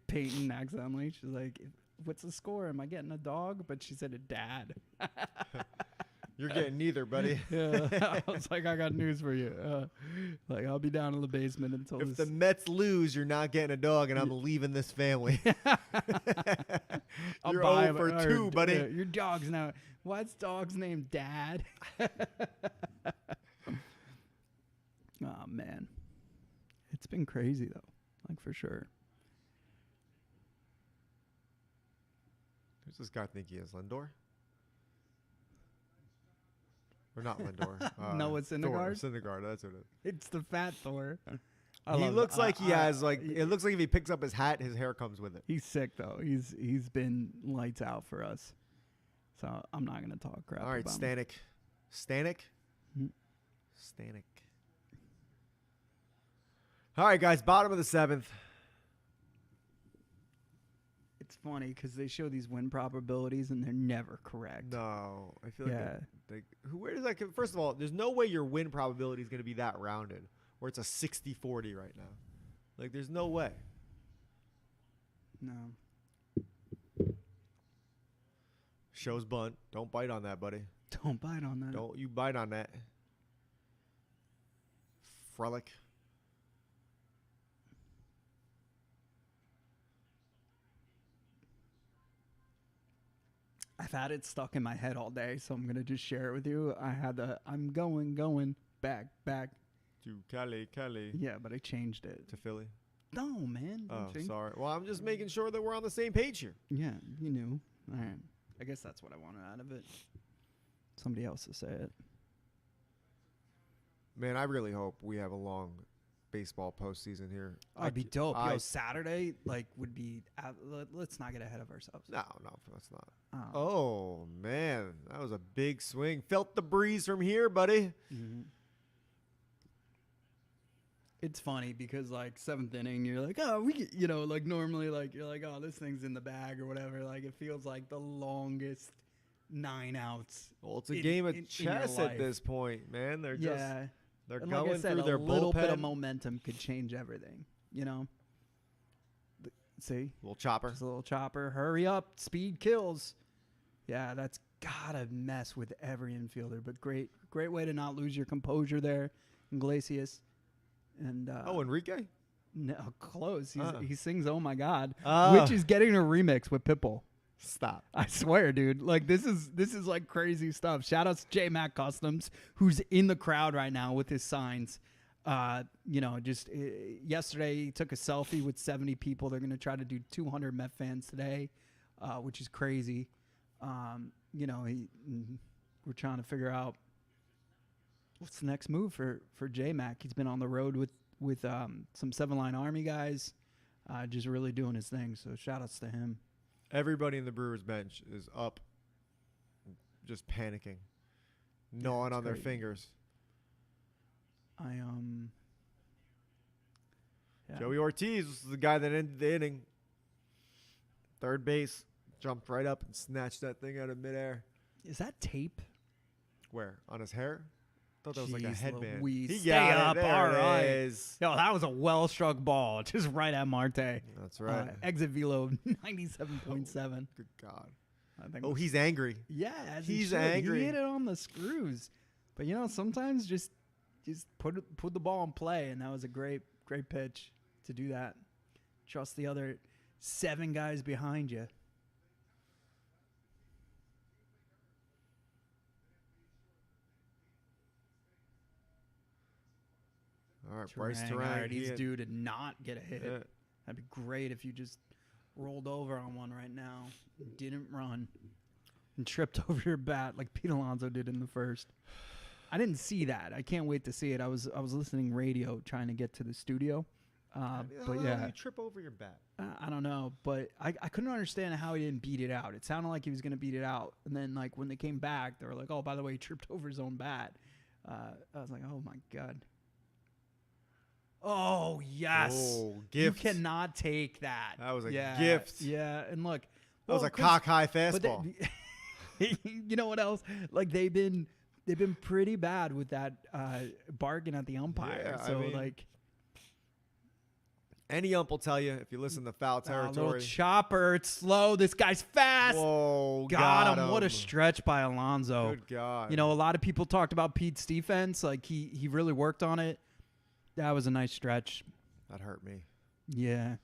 Speaker 1: Peyton accidentally, she's like, "What's the score? Am I getting a dog?" But she said a dad.
Speaker 2: You're getting neither, buddy.
Speaker 1: Yeah, I was like, "I got news for you. Like, I'll be down in the basement until
Speaker 2: if the Mets lose, you're not getting a dog, and I'm leaving this family." You're 0 for 2, buddy.
Speaker 1: Your dog's now. What's dog's name? Dad. Oh man, it's been crazy though, like for sure.
Speaker 2: Who's this guy think he is? Lindor? Or not Lindor?
Speaker 1: No, it's Syndergaard.
Speaker 2: Syndergaard, that's what it is.
Speaker 1: It's the fat Thor.
Speaker 2: He looks like he has like. It looks like if he picks up his hat, his hair comes with it.
Speaker 1: He's sick though. He's been lights out for us. So I'm not gonna talk crap.
Speaker 2: All right,
Speaker 1: about
Speaker 2: Stanek. Stanek.
Speaker 1: Hmm.
Speaker 2: Stanek. All right, guys. Bottom of the 7th.
Speaker 1: It's funny because they show these win probabilities and they're never correct.
Speaker 2: No, I feel like where does that come? First of all, there's no way your win probability is going to be that rounded, where it's a 60-40 right now. Like, there's no way.
Speaker 1: No.
Speaker 2: Shows bunt. Don't bite on that, buddy.
Speaker 1: Don't bite on that.
Speaker 2: Don't you bite on that. Frelick.
Speaker 1: I've had it stuck in my head all day, so I'm gonna just share it with you. I'm going back.
Speaker 2: To Cali.
Speaker 1: Yeah, but I changed it
Speaker 2: To Philly.
Speaker 1: No, man.
Speaker 2: Oh, sorry. Well, I'm just making sure that we're on the same page here.
Speaker 1: Yeah, you knew. All right. I guess that's what I wanted out of it. Somebody else to say it.
Speaker 2: Man, I really hope we have a long baseball postseason here.
Speaker 1: It'd be dope. Saturday, would be. Let's not get ahead of ourselves.
Speaker 2: No, that's not. Oh, man. That was a big swing. Felt the breeze from here, buddy.
Speaker 1: Mm-hmm. It's funny because, seventh inning, you're like, oh, normally, you're like, oh, this thing's in the bag or whatever. It feels like the longest 9 outs.
Speaker 2: Well, it's a game of chess at this point, man. They're just. They're
Speaker 1: and
Speaker 2: going
Speaker 1: like I said,
Speaker 2: through their
Speaker 1: a little bit
Speaker 2: bullpen.
Speaker 1: of momentum could change everything, See?
Speaker 2: Little chopper.
Speaker 1: Just a little chopper. Hurry up. Speed kills. Yeah, that's got to mess with every infielder. But great way to not lose your composure there, Iglesias. And
Speaker 2: Enrique?
Speaker 1: No, close. He sings "Oh My God,"
Speaker 2: Oh.
Speaker 1: which is getting a remix with Pitbull.
Speaker 2: Stop.
Speaker 1: I swear, dude. This is crazy stuff. Shout out to J Mac Customs, who's in the crowd right now with his signs. Yesterday he took a selfie with 70 people. They're gonna try to do 200 Met fans today, which is crazy. We're trying to figure out what's the next move for J Mac. He's been on the road with some 7-Line Army guys, just really doing his thing. So shout outs to him.
Speaker 2: Everybody in the Brewers bench is up, just panicking, gnawing on their fingers.
Speaker 1: Yeah.
Speaker 2: Joey Ortiz was the guy that ended the inning. Third base, jumped right up and snatched that thing out of midair.
Speaker 1: Is that tape?
Speaker 2: Where? On his hair? I thought that was like a
Speaker 1: Jeez
Speaker 2: headband.
Speaker 1: Louise.
Speaker 2: He
Speaker 1: Stay
Speaker 2: got
Speaker 1: up.
Speaker 2: it. There
Speaker 1: All
Speaker 2: it
Speaker 1: right.
Speaker 2: is.
Speaker 1: Yo, that was a well-struck ball. Just right at Marte.
Speaker 2: That's right.
Speaker 1: Exit velo 97.7.
Speaker 2: Good God.
Speaker 1: I think
Speaker 2: Oh, he's angry.
Speaker 1: yeah, as
Speaker 2: he's
Speaker 1: he
Speaker 2: angry.
Speaker 1: He hit it on the screws. But, sometimes just put the ball in play, and that was a great pitch to do that. Trust the other 7 guys behind you.
Speaker 2: All right, Bryce Terang.
Speaker 1: All right, he's due to not get a hit.
Speaker 2: Yeah.
Speaker 1: That'd be great if you just rolled over on one right now, didn't run, and tripped over your bat like Pete Alonso did in the first. I didn't see that. I can't wait to see it. I was listening radio trying to get to the studio. But yeah,
Speaker 2: you trip over your bat.
Speaker 1: I don't know, but I couldn't understand how he didn't beat it out. It sounded like he was going to beat it out, and then like when they came back, they were like, "Oh, by the way, he tripped over his own bat." I was like, "Oh my God." Oh, yes.
Speaker 2: Oh, gift.
Speaker 1: You cannot take that.
Speaker 2: That was a gift.
Speaker 1: Yeah, and look.
Speaker 2: That was a cock-high fastball.
Speaker 1: You know what else? Like, they've been pretty bad with that bargain at the umpire.
Speaker 2: Yeah,
Speaker 1: so,
Speaker 2: any ump will tell you if you listen to foul territory.
Speaker 1: Little chopper. It's slow. This guy's fast.
Speaker 2: Whoa,
Speaker 1: got him. What a stretch by Alonso.
Speaker 2: Good God.
Speaker 1: A lot of people talked about Pete's defense. Like, he really worked on it. That was a nice stretch.
Speaker 2: That hurt me.
Speaker 1: Yeah.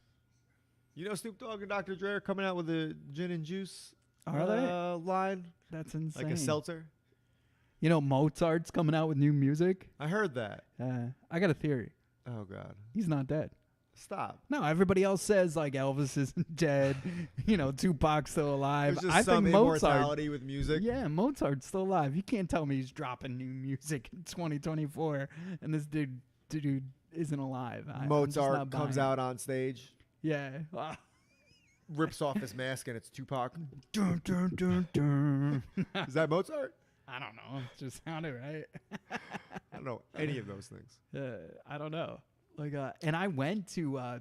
Speaker 2: Snoop Dogg and Dr. Dre are coming out with a gin and juice line.
Speaker 1: That's insane.
Speaker 2: Like a seltzer.
Speaker 1: Mozart's coming out with new music.
Speaker 2: I heard that.
Speaker 1: I got a theory.
Speaker 2: Oh, God.
Speaker 1: He's not dead.
Speaker 2: Stop.
Speaker 1: No, everybody else says like Elvis isn't dead. Tupac's still alive.
Speaker 2: There's just
Speaker 1: I
Speaker 2: some
Speaker 1: think
Speaker 2: immortality with music.
Speaker 1: Yeah, Mozart's still alive. You can't tell me he's dropping new music in 2024 and this dude isn't alive.
Speaker 2: Mozart comes out on stage.
Speaker 1: Yeah.
Speaker 2: Rips off his mask and it's Tupac.
Speaker 1: Dun, dun, dun, dun.
Speaker 2: Is that Mozart?
Speaker 1: I don't know. It just sounded right.
Speaker 2: I don't know any of those things.
Speaker 1: I don't know. And I went to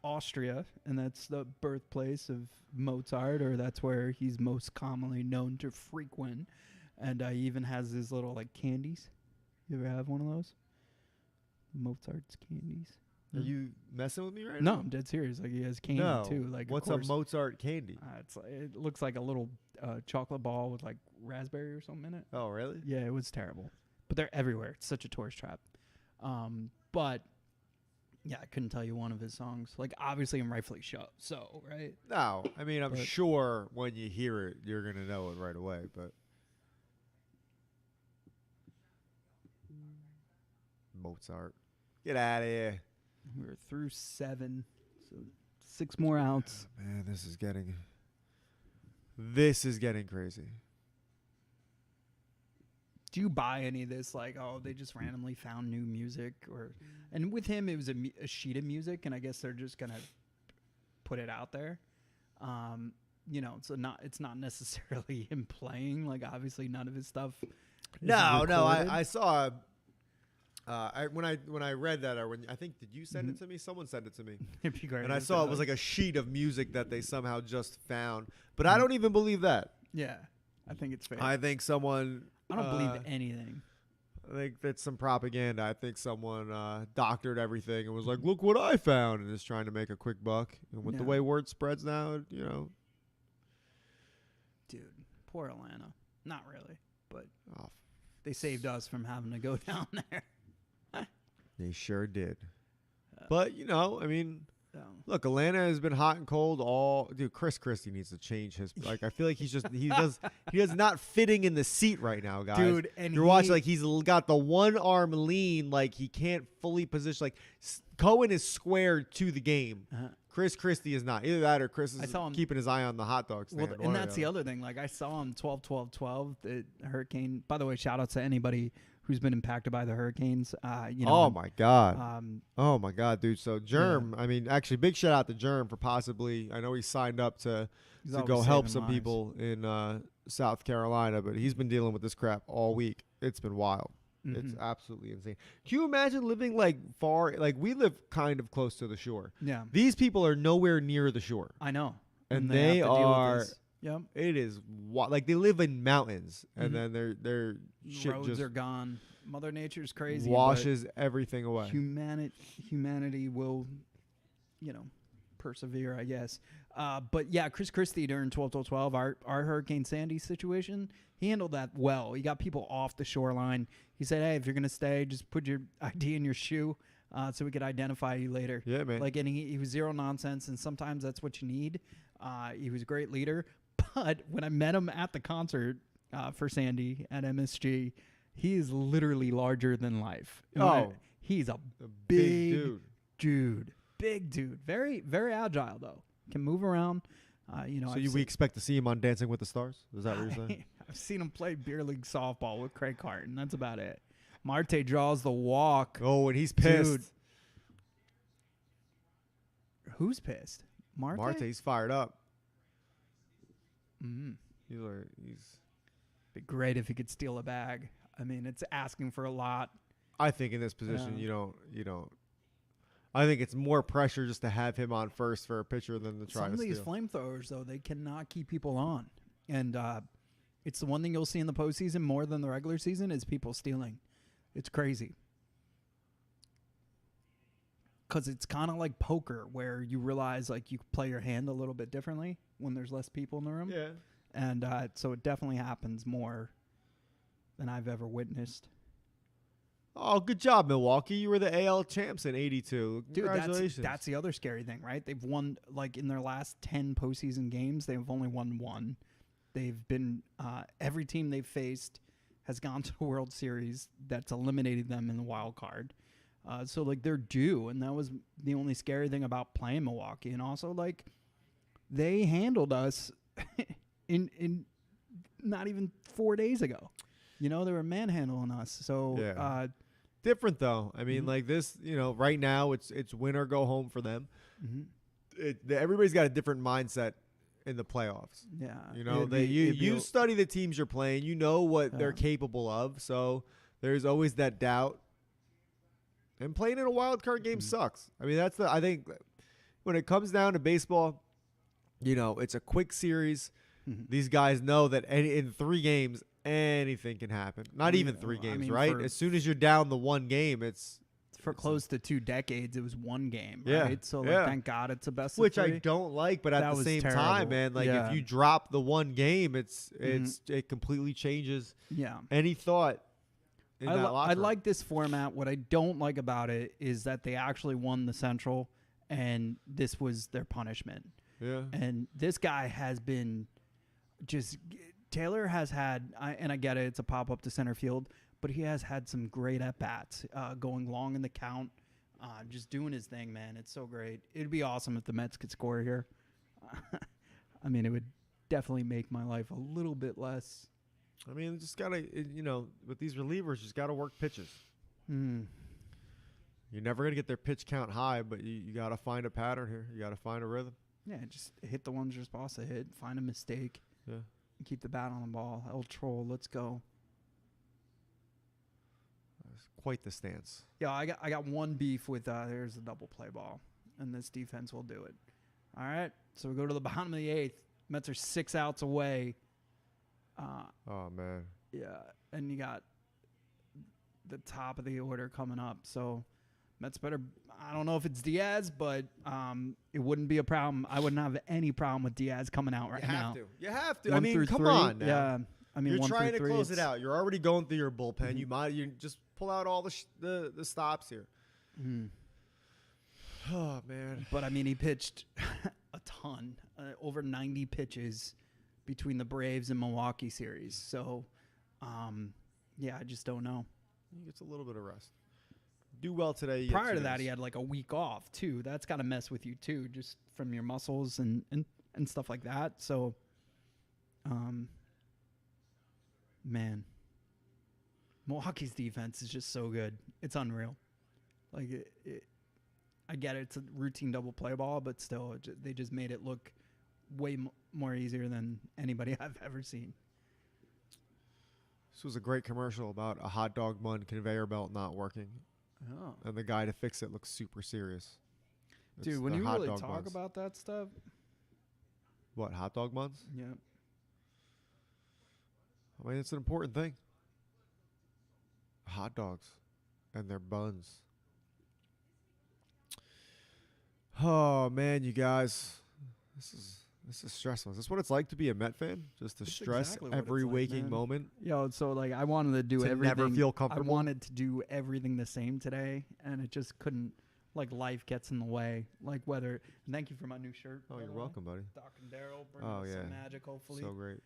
Speaker 1: Austria, and that's the birthplace of Mozart, or that's where he's most commonly known to frequent. And he even has his little candies. You ever have one of those? Mozart's candies.
Speaker 2: Are you messing with me right
Speaker 1: now?
Speaker 2: now?
Speaker 1: No, I'm dead serious. He has candy too.
Speaker 2: What's a Mozart candy?
Speaker 1: It looks like a little chocolate ball with raspberry or something in it.
Speaker 2: Oh, really?
Speaker 1: Yeah, it was terrible. But they're everywhere. It's such a tourist trap. But yeah, I couldn't tell you one of his songs. Obviously, and rightfully so, right?
Speaker 2: No, I'm sure when you hear it, you're gonna know it right away. But Mozart, get out of here.
Speaker 1: We're through 7, so 6 more outs.
Speaker 2: Oh, man, this is getting crazy.
Speaker 1: Do you buy any of this? They just randomly found new music, and with him it was a sheet of music, and I guess they're just gonna put it out there. So it's not necessarily him playing. Obviously, none of his stuff.
Speaker 2: No, I saw. When I read that, or I think did you send it to me? Someone sent it to me, and I saw it was a sheet of music that they somehow just found. But I don't even believe that.
Speaker 1: Yeah, I think it's fake.
Speaker 2: I think someone.
Speaker 1: I don't believe anything.
Speaker 2: I think that's some propaganda. I think someone doctored everything and was like, "Look what I found," and is trying to make a quick buck. And with the way word spreads now,
Speaker 1: Dude, poor Atlanta. Not really, but they saved us from having to go down there.
Speaker 2: They sure did. But, look, Atlanta has been hot and cold Dude, Chris Christie needs to change his... I feel like he does not fitting in the seat right now, guys.
Speaker 1: Dude, and
Speaker 2: you're watching, he's got the one arm lean, he can't fully position. Cohen is squared to the game. Chris Christie is not. Either that or Chris is keeping his eye on the hot dog stand.
Speaker 1: Well, and that's the other thing. I saw him 12-12-12, the Hurricane. By the way, shout out to anybody who's been impacted by the hurricanes.
Speaker 2: Oh my God. Oh my God, dude. So Germ, actually big shout out to Germ for possibly, I know he signed up to go help some people in South Carolina, but he's been dealing with this crap all week. It's been wild. Mm-hmm. It's absolutely insane. Can you imagine living far, we live kind of close to the shore.
Speaker 1: Yeah.
Speaker 2: These people are nowhere near the shore.
Speaker 1: I know.
Speaker 2: And
Speaker 1: have
Speaker 2: they
Speaker 1: to deal with
Speaker 2: are.
Speaker 1: this. Yep.
Speaker 2: It is like they live in mountains, and then their shit
Speaker 1: Roads
Speaker 2: just
Speaker 1: are gone. Mother Nature's crazy.
Speaker 2: washes everything away.
Speaker 1: Humanity will, persevere, I guess. But yeah, Chris Christie during 12-12, our Hurricane Sandy situation, he handled that well. He got people off the shoreline. He said, "Hey, if you're gonna stay, just put your ID in your shoe, so we could identify you later."
Speaker 2: Yeah, man.
Speaker 1: And he was zero nonsense, and sometimes that's what you need. He was a great leader. But when I met him at the concert for Sandy at MSG, he is literally larger than life. He's a big dude. Big dude. Very, very agile, though. Can move around.
Speaker 2: We expect to see him on Dancing with the Stars? Is that what you're saying?
Speaker 1: I've seen him play beer league softball with Craig Carton. That's about it. Marte draws the walk.
Speaker 2: Oh, and he's pissed.
Speaker 1: Dude. Who's pissed? Marte?
Speaker 2: Marte's fired up.
Speaker 1: Mm-hmm.
Speaker 2: He's
Speaker 1: be great if he could steal a bag. I mean, it's asking for a lot.
Speaker 2: I think in this position, you don't. I think it's more pressure just to have him on first for a pitcher than to try to steal.
Speaker 1: Some of these flamethrowers, though, they cannot keep people on. And it's the one thing you'll see in the postseason more than the regular season is people stealing. It's crazy. Because it's kind of like poker where you realize like you play your hand a little bit differently when there's less people in the room.
Speaker 2: Yeah.
Speaker 1: And so it definitely happens more than I've ever witnessed.
Speaker 2: Oh, good job, Milwaukee. You were the AL champs in 82. Congratulations.
Speaker 1: Dude, that's the other scary thing, right? They've won, like, in their last 10 postseason games, they've only won one. They've been, every team they've faced has gone to a World Series that's eliminated them in the wild card. So, like, they're due, and that was the only scary thing about playing Milwaukee. And also, like, they handled us in not even 4 days ago. They were manhandling us. So,
Speaker 2: yeah. Different, though. I mean, like this, right now it's win or go home for them. Mm-hmm. Everybody's got a different mindset in the playoffs.
Speaker 1: Yeah.
Speaker 2: You study the teams you're playing. You know what they're capable of. So there's always that doubt. And playing in a wild card game sucks. I mean, I think when it comes down to baseball, it's a quick series. Mm-hmm. These guys know that in 3 games, anything can happen. Not even 3 games, right? As soon as you're down the 1 game, it's
Speaker 1: close to 2 decades. It was 1 game,
Speaker 2: yeah,
Speaker 1: right? So thank God it's a best
Speaker 2: which
Speaker 1: of 3.
Speaker 2: I don't like, but at the same time, man, like if you drop the 1 game, it completely changes.
Speaker 1: Yeah.
Speaker 2: Any thought in that locker room.
Speaker 1: I like this format. What I don't like about it is that they actually won the Central, and this was their punishment.
Speaker 2: Yeah.
Speaker 1: And this guy has been just. Taylor has had, and I get it, it's a pop-up to center field, but he has had some great at-bats, going long in the count, just doing his thing, man. It's so great. It'd be awesome if the Mets could score here. I mean, it would definitely make my life a little bit less.
Speaker 2: I mean, just got to, with these relievers, just got to work pitches. You're never going to get their pitch count high, but you got to find a pattern here. You got to find a rhythm.
Speaker 1: Yeah, just hit the ones you're supposed to hit, find a mistake.
Speaker 2: Yeah.
Speaker 1: Keep the bat on the ball. El Troll, let's go.
Speaker 2: That's quite the stance.
Speaker 1: Yeah, I got one beef with there's a double play ball, and this defense will do it. All right, so we go to the bottom of the 8th. Mets are 6 outs away.
Speaker 2: Oh, man.
Speaker 1: Yeah, and you got the top of the order coming up. So Mets better, I don't know if it's Diaz, but it wouldn't be a problem. I wouldn't have any problem with Diaz coming out right now.
Speaker 2: You have to. I mean, come on now.
Speaker 1: Yeah. I mean,
Speaker 2: you're trying to close it out. You're already going through your bullpen. Mm-hmm. You just pull out all the stops here.
Speaker 1: Mm-hmm.
Speaker 2: Oh, man.
Speaker 1: But, I mean, he pitched a ton, over 90 pitches between the Braves and Milwaukee series. So, I just don't know.
Speaker 2: He gets a little bit of rest. Do well today.
Speaker 1: Prior to that, he had like a week off, too. That's got to mess with you, too, just from your muscles and stuff like that. So, man, Milwaukee's defense is just so good. It's unreal. Like, I get it. It's a routine double play ball, but still, they just made it look way more easier than anybody I've ever seen.
Speaker 2: This was a great commercial about a hot dog bun conveyor belt not working.
Speaker 1: Oh.
Speaker 2: And the guy to fix it looks super serious.
Speaker 1: Dude, when you really talk about that stuff,
Speaker 2: What, hot dog buns?
Speaker 1: Yeah.
Speaker 2: I mean, it's an important thing. Hot dogs and their buns. Oh man, you guys, this is stressful. Is this what it's like to be a Met fan? Just to stress
Speaker 1: exactly what
Speaker 2: every
Speaker 1: it's like,
Speaker 2: waking
Speaker 1: man.
Speaker 2: moment.
Speaker 1: Yo, so like I wanted to do
Speaker 2: To
Speaker 1: everything.
Speaker 2: never feel comfortable?
Speaker 1: I wanted to do everything the same today, and it just couldn't. Like life gets in the way. Like whether. And thank you for my new shirt.
Speaker 2: Oh,
Speaker 1: by
Speaker 2: you're
Speaker 1: the way.
Speaker 2: welcome, buddy.
Speaker 1: Doc and Daryl bringing
Speaker 2: Oh
Speaker 1: us
Speaker 2: yeah,
Speaker 1: some magic, hopefully.
Speaker 2: so great.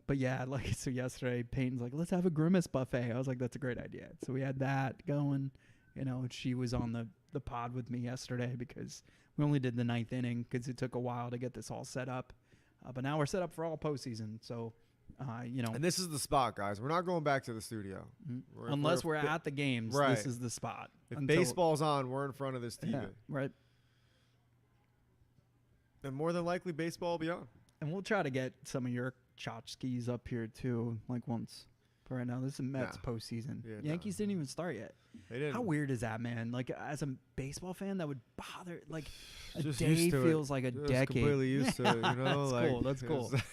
Speaker 1: But yeah, like so yesterday, Peyton's like, let's have a Grimace buffet. I was like, that's a great idea. So we had that going. You know, she was on the pod with me yesterday because we only did the 9th inning because it took a while to get this all set up. But now we're set up for all postseason. So, you know.
Speaker 2: And this is the spot, guys. We're not going back to the studio.
Speaker 1: Unless we're at the games,
Speaker 2: right.
Speaker 1: This is the spot.
Speaker 2: If baseball's on, we're in front of this TV.
Speaker 1: Yeah, right.
Speaker 2: And more than likely, baseball will be on.
Speaker 1: And we'll try to get some of your tchotchkes up here, too, like once. But right now, this is Mets postseason.
Speaker 2: Yeah,
Speaker 1: Yankees didn't even start yet.
Speaker 2: They didn't.
Speaker 1: How weird is that, man? Like, as a baseball fan, that would bother. Like, a
Speaker 2: Just
Speaker 1: day
Speaker 2: used to it.
Speaker 1: feels like a
Speaker 2: Just
Speaker 1: decade.
Speaker 2: completely used to it, you know?
Speaker 1: That's
Speaker 2: like,
Speaker 1: cool. That's cool.
Speaker 2: it's-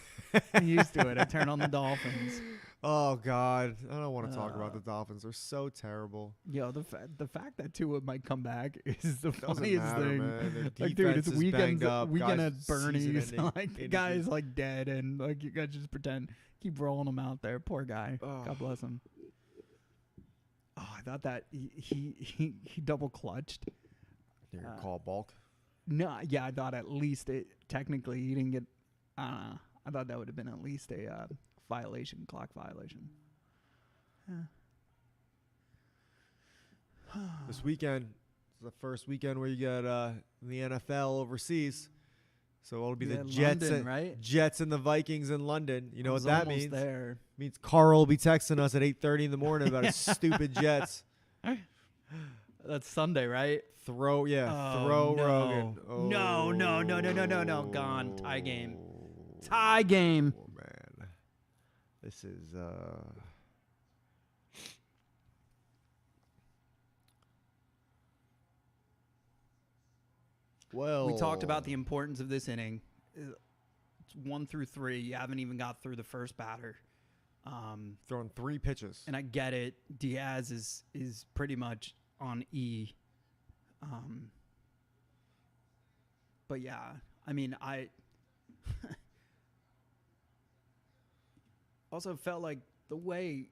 Speaker 1: I'm used to it. I turn on the Dolphins.
Speaker 2: Oh, God. I don't want to talk about the Dolphins. They're so terrible.
Speaker 1: Yo, the fact that Tua might come back is the
Speaker 2: Doesn't
Speaker 1: funniest
Speaker 2: matter,
Speaker 1: thing.
Speaker 2: Man.
Speaker 1: Like, dude, it's
Speaker 2: is
Speaker 1: weekend
Speaker 2: banged up.
Speaker 1: at
Speaker 2: Guys,
Speaker 1: Bernie's.
Speaker 2: season-ending
Speaker 1: Like, the
Speaker 2: injuries.
Speaker 1: guy's like dead, and like you guys just pretend keep rolling him out there. Poor guy.
Speaker 2: Oh.
Speaker 1: God bless him. Oh, I thought that he double clutched.
Speaker 2: You're going to call bulk?
Speaker 1: No, yeah, I thought at least technically he didn't get. I thought that would have been at least a clock violation. Yeah.
Speaker 2: This weekend is the first weekend where you get the NFL overseas. So it'll be the Jets,
Speaker 1: London, right?
Speaker 2: Jets and the Vikings in London. You know what that means?
Speaker 1: There.
Speaker 2: Means Carl will be texting us at 8:30 in the morning about his stupid Jets.
Speaker 1: That's Sunday, right?
Speaker 2: Throw
Speaker 1: no.
Speaker 2: Rogan. Oh.
Speaker 1: No. Gone. Tie game. Tie game.
Speaker 2: Oh, man. This is well.
Speaker 1: We talked about the importance of this inning. It's 1 through 3. You haven't even got through the first batter.
Speaker 2: Throwing 3 pitches.
Speaker 1: And I get it. Diaz is pretty much on E. But yeah, I mean, I also felt like the way.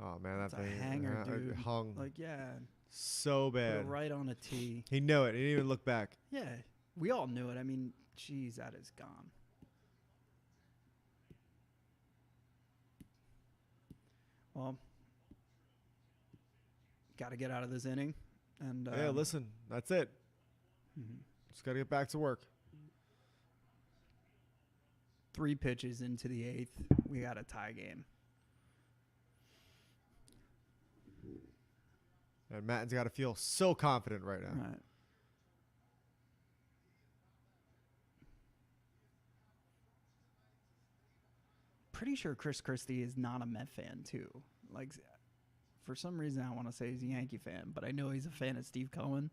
Speaker 2: Oh man, that
Speaker 1: It's a
Speaker 2: thing
Speaker 1: hanger, dude.
Speaker 2: hung
Speaker 1: Like, yeah,
Speaker 2: so
Speaker 1: put it
Speaker 2: bad.
Speaker 1: right on a tee.
Speaker 2: He knew it. He didn't even look back.
Speaker 1: Yeah, we all knew it. I mean, geez, that is gone. Well, got to get out of this inning. And
Speaker 2: Yeah, listen, that's it.
Speaker 1: mhm.
Speaker 2: Just got to get back to work.
Speaker 1: 3 pitches into the 8th, we got a tie game.
Speaker 2: And Matten's got to feel so confident right now.
Speaker 1: Right. Pretty sure Chris Christie is not a Met fan too. Like, for some reason, I want to say he's a Yankee fan, but I know he's a fan of Steve Cohen.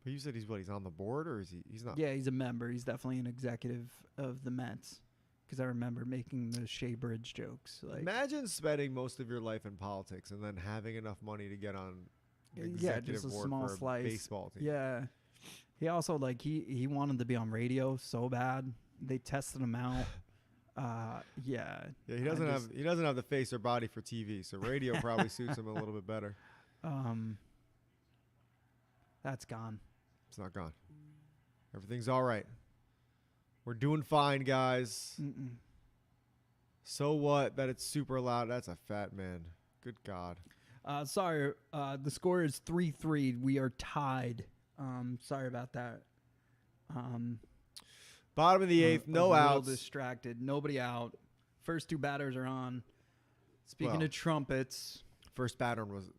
Speaker 2: But you said he's on the board, or is he? He's not.
Speaker 1: Yeah, he's a member. He's definitely an executive of the Mets. Because I remember making the Shea Bridge jokes. Like,
Speaker 2: Imagine spending most of your life in politics and then having enough money to get on executive
Speaker 1: just a
Speaker 2: board
Speaker 1: small
Speaker 2: for a
Speaker 1: slice.
Speaker 2: baseball team.
Speaker 1: Yeah. He also, like, he wanted to be on radio so bad. They tested him out. Yeah.
Speaker 2: Yeah, he doesn't have the face or body for TV, so radio probably suits him a little bit better.
Speaker 1: That's gone.
Speaker 2: It's not gone. Everything's all right. We're doing fine, guys.
Speaker 1: Mm-mm.
Speaker 2: So what that it's super loud? That's a fat man. Good God.
Speaker 1: Sorry, the score is 3-3. We are tied. Sorry about that.
Speaker 2: Bottom of the 8th, no
Speaker 1: a little
Speaker 2: outs.
Speaker 1: Distracted. Nobody out. First 2 batters are on. Speaking
Speaker 2: Well,
Speaker 1: of trumpets.
Speaker 2: First batter was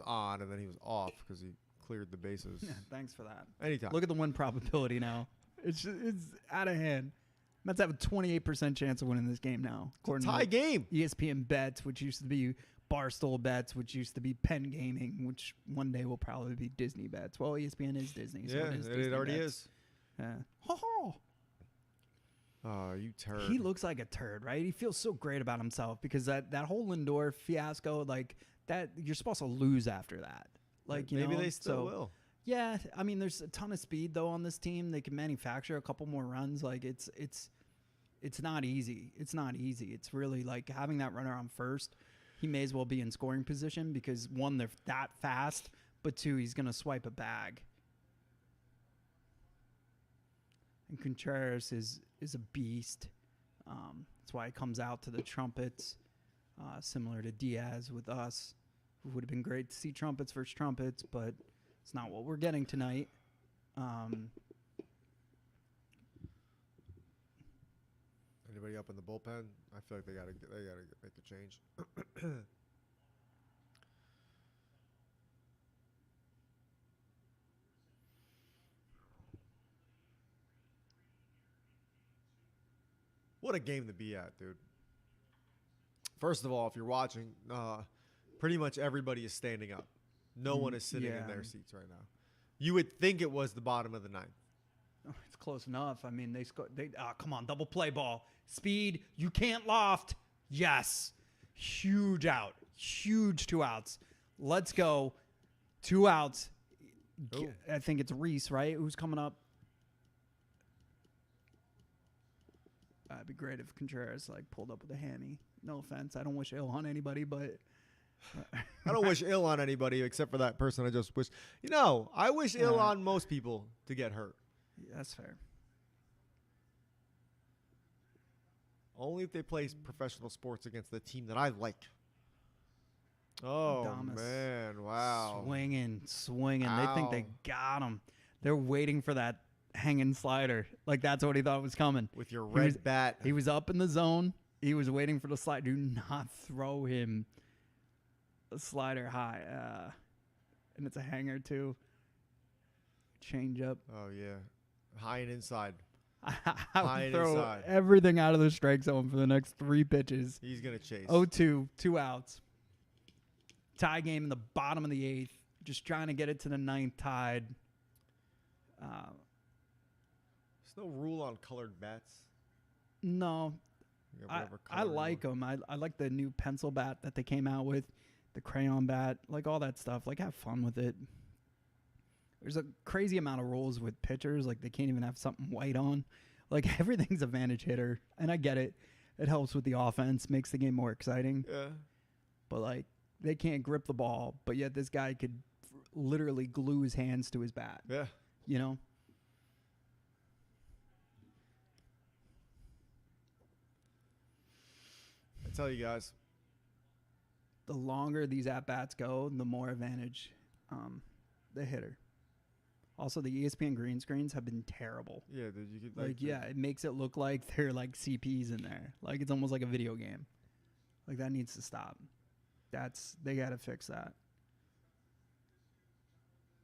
Speaker 2: on, and then he was off because he cleared the bases.
Speaker 1: Yeah, thanks for that.
Speaker 2: Anytime.
Speaker 1: Look at the win probability now. It's out of hand. Mets have a 28% chance of winning this game now.
Speaker 2: It's a tie game.
Speaker 1: ESPN bets, which used to be Barstool Bets, which used to be Penn Gaming, which one day will probably be Disney Bets. Well, ESPN is Disney. So
Speaker 2: yeah, it already is.
Speaker 1: Yeah. Ho-ho.
Speaker 2: Oh, you turd.
Speaker 1: He looks like a turd, right? He feels so great about himself because that whole Lindor fiasco, like that, you're supposed to lose after that. Like,
Speaker 2: maybe they still will.
Speaker 1: Yeah, I mean, there's a ton of speed though on this team. They can manufacture a couple more runs. Like it's not easy. It's not easy. It's really like having that runner on first. He may as well be in scoring position because one, they're that fast, but two, he's gonna swipe a bag. And Contreras is a beast. That's why he comes out to the trumpets, similar to Diaz with us. It would have been great to see trumpets versus trumpets, but it's not what we're getting tonight.
Speaker 2: Anybody up in the bullpen? I feel like they gotta make a change. What a game to be at, dude. First of all, if you're watching, pretty much everybody is standing up. No one is sitting in their seats right now. You would think it was the bottom of the ninth.
Speaker 1: Oh, it's close enough. I mean, come on, double play ball. Speed, you can't loft. Yes. Huge out. Huge 2 outs. Let's go. 2 outs.
Speaker 2: Ooh.
Speaker 1: I think it's Reese, right? Who's coming up? It'd be great if Contreras pulled up with a hammy. No offense. I don't wish ill on anybody, but
Speaker 2: I don't wish ill on anybody except for that person I just wished. I wish ill on most people to get hurt.
Speaker 1: Yeah, that's fair.
Speaker 2: Only if they play professional sports against the team that I like. Oh,
Speaker 1: Adames.
Speaker 2: Man. Wow.
Speaker 1: Swinging.
Speaker 2: Ow.
Speaker 1: They think they got him. They're waiting for that hanging slider. Like, that's what he thought was coming.
Speaker 2: With your red bat.
Speaker 1: He was up in the zone. He was waiting for the slide. Do not throw him a slider high. And it's a hanger, too. Change up.
Speaker 2: Oh, yeah. High and inside.
Speaker 1: I would throw everything out of the strike zone for the next 3 pitches.
Speaker 2: He's going to chase.
Speaker 1: 0-2, 2 outs. Tie game in the bottom of the 8th. Just trying to get it to the 9th tied.
Speaker 2: There's no rule on colored bats.
Speaker 1: No. I like them. I like the new pencil bat that they came out with. The crayon bat. Like all that stuff. Like, have fun with it. There's a crazy amount of rules with pitchers. Like, they can't even have something white on. Like, everything's advantage hitter. And I get it. It helps with the offense. Makes the game more exciting.
Speaker 2: Yeah.
Speaker 1: But, like, they can't grip the ball. But yet this guy could literally glue his hands to his bat.
Speaker 2: Yeah.
Speaker 1: You know?
Speaker 2: I tell you guys.
Speaker 1: The longer these at-bats go, the more advantage the hitter. Also, the ESPN green screens have been terrible.
Speaker 2: Yeah, you could
Speaker 1: it makes it look like they're like CPs in there. Like, it's almost like a video game. Like, that needs to stop. They got to fix that.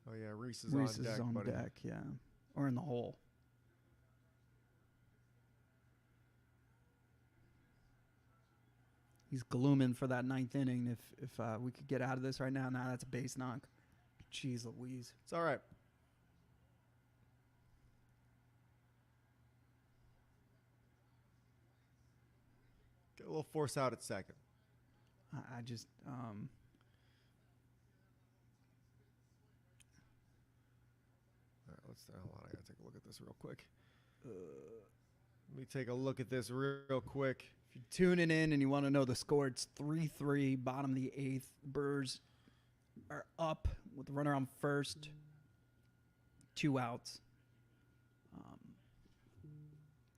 Speaker 2: Oh yeah, Reese is on deck,
Speaker 1: yeah, or in the hole. He's glooming for that 9th inning. If we could get out of this right now, that's a base knock. Jeez Louise.
Speaker 2: It's all right. Get a little force out at second.
Speaker 1: I just
Speaker 2: All right, hold on. I gotta take a look at this real quick. Let me take a look at this real quick.
Speaker 1: If you're tuning in and you want to know the score, it's 3-3, bottom of the 8th. Brewers are up with the runner on first. 2 outs.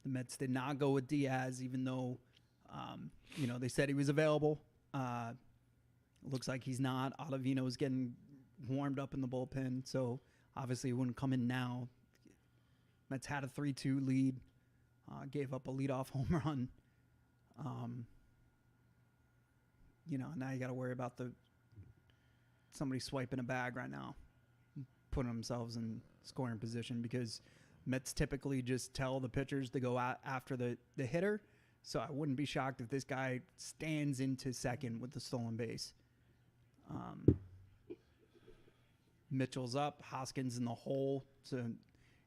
Speaker 1: The Mets did not go with Diaz, even though, they said he was available. Looks like he's not. Ottavino's getting warmed up in the bullpen, so obviously he wouldn't come in now. Mets had a 3-2 lead. Gave up a leadoff home run. Now you got to worry about somebody swiping a bag right now, putting themselves in scoring position, because Mets typically just tell the pitchers to go out after the hitter. So I wouldn't be shocked if this guy stands into second with the stolen base. Mitchell's up, Hoskins in the hole. So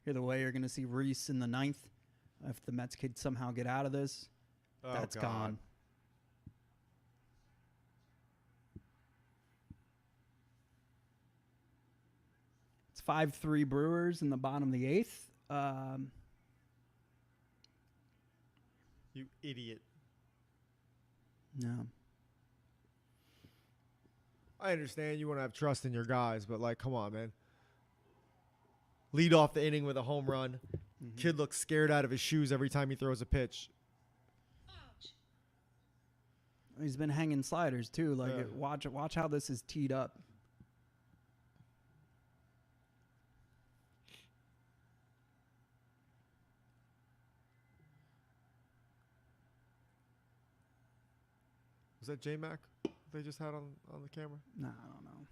Speaker 1: either way, you're going to see Reese in the 9th. If the Mets could somehow get out of this, that's gone. It's 5-3 Brewers in the bottom of the 8th.
Speaker 2: You idiot.
Speaker 1: No.
Speaker 2: I understand you want to have trust in your guys, but, like, come on, man. Lead off the inning with a home run. Mm-hmm. Kid looks scared out of his shoes every time he throws a pitch.
Speaker 1: He's been hanging sliders, too. Like, watch how this is teed up.
Speaker 2: Was that J-Mac they just had on the camera?
Speaker 1: No, I don't know.